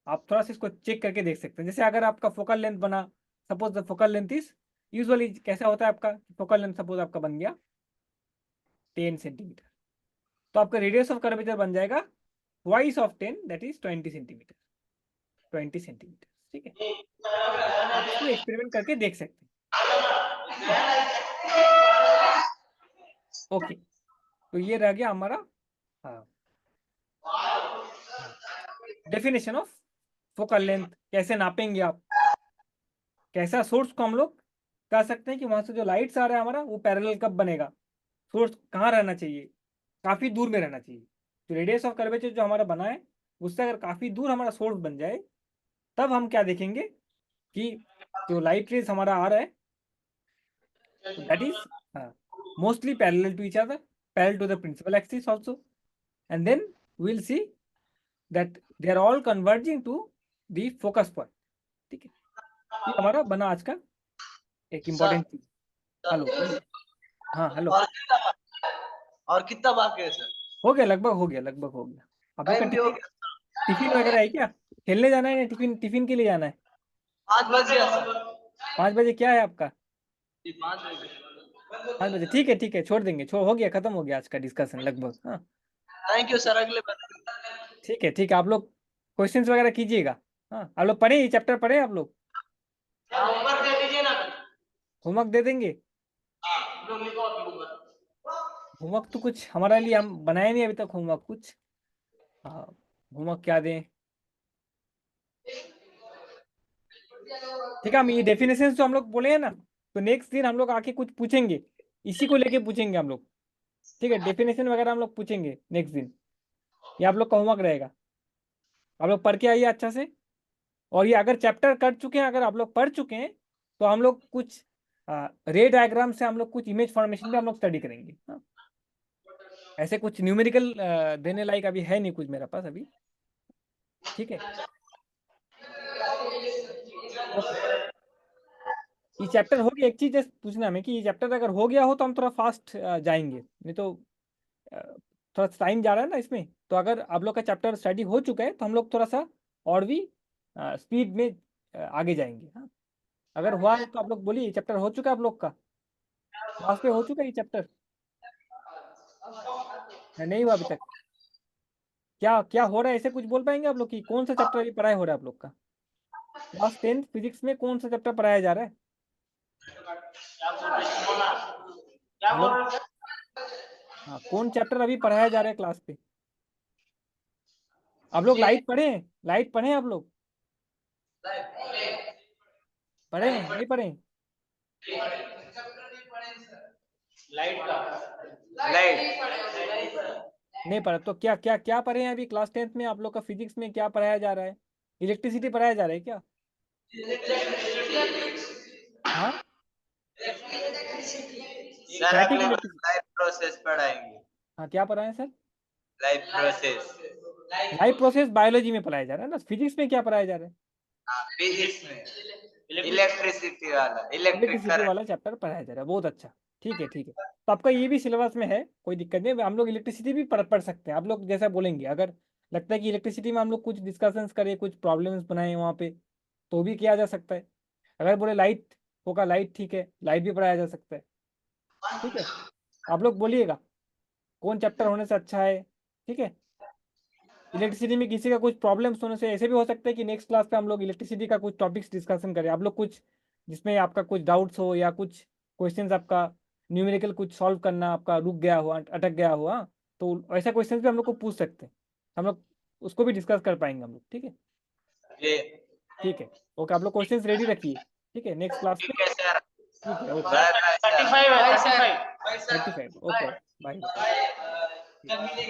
S1: आप थोड़ा सा इसको चेक करके देख सकते हैं। जैसे अगर आपका फोकल लेंथ बना, suppose the focal length is, usually कैसा होता है आपका फोकल लेंथ, सपोज आपका बन गया 10 सेंटीमीटर, तो आपका रेडियस ऑफ कर्वेचर बन जाएगा twice of 10, that is 20 centimetre, 20 centimetre, ठीक है। आप इसको एक्सपेरिमेंट करके देख सकते हैं। ओके, तो ये रह गया हमारा डेफिनेशन ऑफ फोकल लेंथ। कैसे नापेंगे आप, कैसा सोर्स को हम लोग कह सकते हैं कि वहां से जो लाइट्स आ रहा है हमारा वो पैरेलल कब बनेगा, सोर्स कहाँ रहना चाहिए, काफी दूर में रहना चाहिए। तो रेडियस ऑफ कर्वेचर जो हमारा बना है उससे अगर काफी दूर हमारा सोर्स बन जाए तब हम क्या देखेंगे कि जो लाइट रेज हमारा आ रहा है that is mostly parallel to each other, parallel to the principal axis also, and then we will see that they are all converging to the focus point, ठीक है। ये हमारा बना आज का एक इम्पोर्टेंट चीज। हेलो, हाँ हेलो,
S2: और कितना बाकी है सर?
S1: हो गया, लगभग हो गया, लगभग हो गया। आप लोग का
S2: टाइम भी हो
S1: टिफिन,
S2: गया।
S1: टिफिन वगैरह है क्या? खेलने जाना है या टिफिन, टिफिन के लिए जाना है?
S2: 5 बज गया सर।
S1: 5 बजे क्या है आपका?
S2: जी 5 बजे।
S1: 5 बजे, ठीक है ठीक है, छोड़ देंगे, छोड़, हो गया, खत्म हो गया आज का डिस्कशन लगभग, हाँ।
S2: थैंक यू सर, अगले बार।
S1: ठीक है, आप लोग क्वेश्चंस वगैरह कीजिएगा। हाँ, आप लोग पढ़े, ये चैप्टर पढ़े आप लोग?
S2: होमवर्क दे दीजिए ना।
S1: होमवर्क दे देंगे?
S2: लोग लिखो अभी होमवर्क।
S1: होमवर्क तो कुछ हमारे लिए हम बनाए नहीं अभी तक होमवर्क कुछ। हाँ, होमवर्क क्या दें? ठीक है, हम ये डेफिनेशन जो हम लोग बोले हैं ना, तो नेक्स्ट दिन हम लोग आके कुछ पूछेंगे, इसी को लेके पूछेंगे हम लोग, ठीक है। डेफिनेशन वगैरह हम लोग पूछेंगे नेक्स्ट दिन, ये आप लोग का होमवर्क रहेगा। आप लोग पढ़ के आइए अच्छा से। और ये अगर चैप्टर कर चुके हैं, अगर आप लोग पढ़ चुके हैं तो हम लोग कुछ रे डायग्राम से हम लोग कुछ इमेज फॉर्मेशन भी हम लोग स्टडी करेंगे, हाँ। ऐसे कुछ न्यूमेरिकल देने लायक अभी है नहीं कुछ मेरे पास अभी, ठीक है। ओके, ये चैप्टर हो गया। एक चीज जस्ट पूछना हमें कि ये चैप्टर अगर हो गया हो तो हम थोड़ा फास्ट जाएंगे, नहीं तो थोड़ा टाइम जा रहा है ना इसमें। तो अगर आप लोग का चैप्टर स्टडी हो चुका है तो हम लोग थोड़ा सा और भी स्पीड में आगे जाएंगे, हाँ। अगर हुआ है तो आप लोग बोलिए, चैप्टर हो चुका है आप लोग का, क्लास पे हो चुका है ये चैप्टर, नहीं हुआ अभी तक? क्या क्या हो रहा है, ऐसे कुछ बोल पाएंगे आप लोग कि कौन सा चैप्टर अभी पढ़ाई हो रहा है आप लोग का? क्लास 10 फिजिक्स में कौन सा चैप्टर पढ़ाया जा रहा है?
S2: क्या बोल
S1: हेलो,
S2: रहे हैं?
S1: हाँ, कौन चैप्टर अभी पढ़ाया जा रहा है क्लास पे? आप लोग लाइट पढ़े हैं, लाइट पढ़े हैं आप लोग? पढ़े हैं नहीं पढ़े हैं?
S2: लाइट का
S3: लाइट
S1: नहीं पढ़ा तो क्या क्या क्या पढ़े हैं अभी क्लास 10th में? आप लोग का फिजिक्स में क्या पढ़ाया जा रहा है? इलेक्ट्रिसिटी पढ़ाया जा रहा है क्या? हाँ,
S3: सर
S1: स्टैटिक
S3: अगले बार
S1: इलेक्ट्रिसिटी।
S3: लाइफ प्रोसेस पढ़ाएंगे।
S1: हाँ, क्या पढ़ाएं sir?
S3: Life process.
S1: Life process biology में पढ़ाया जा रहा है ना। फिजिक्स में क्या पढ़ाया जा रहा है?
S3: हाँ फिजिक्स में इलेक्ट्रिसिटी वाला इलेक्ट्रिक
S1: इलेक्ट्रिसिटी
S3: करंट।
S1: वाला चैप्टर पढ़ाया जा रहा है, बहुत अच्छा। ठीक है, ठीक है, तो आपका ये भी सिलेबस में है, कोई दिक्कत नहीं। हम लोग इलेक्ट्रिसिटी भी पढ़ सकते हैं। आप लोग जैसा बोलेंगे, अगर लगता है कि इलेक्ट्रिसिटी में हम लोग कुछ डिस्कशंस करें, कुछ प्रॉब्लम्स बनाए वहाँ पे, तो भी किया जा सकता है। अगर बोले लाइट होगा, लाइट ठीक है, लाइट भी पढ़ाया जा सकता है। ठीक है, आप लोग बोलिएगा कौन चैप्टर होने से अच्छा है। ठीक है, इलेक्ट्रिसिटी में किसी का कुछ प्रॉब्लम्स होने से ऐसे भी हो सकता है कि नेक्स्ट क्लास पे हम लोग इलेक्ट्रिसिटी का कुछ टॉपिक्स डिस्कशन करें। आप लोग कुछ जिसमें आपका कुछ डाउट्स हो, या कुछ क्वेश्चंस आपका न्यूमेरिकल कुछ सॉल्व करना आपका रुक गया हो, अटक गया हो, हाँ, तो ऐसा क्वेश्चन भी हम लोग को पूछ सकते हैं। हम लोग उसको भी डिस्कस कर पाएंगे हम लोग। ठीक है,
S3: ये
S1: ठीक है, ओके, आप लोग क्वेश्चंस रेडी रखिए। ठीक है, नेक्स्ट क्लास पे।
S3: ठीक है सर।
S1: ठीक है, ओके,
S3: बाय बाय सर।
S2: 35 है 35
S1: 35, ओके, बाय बाय।
S2: कल मिलेंगे।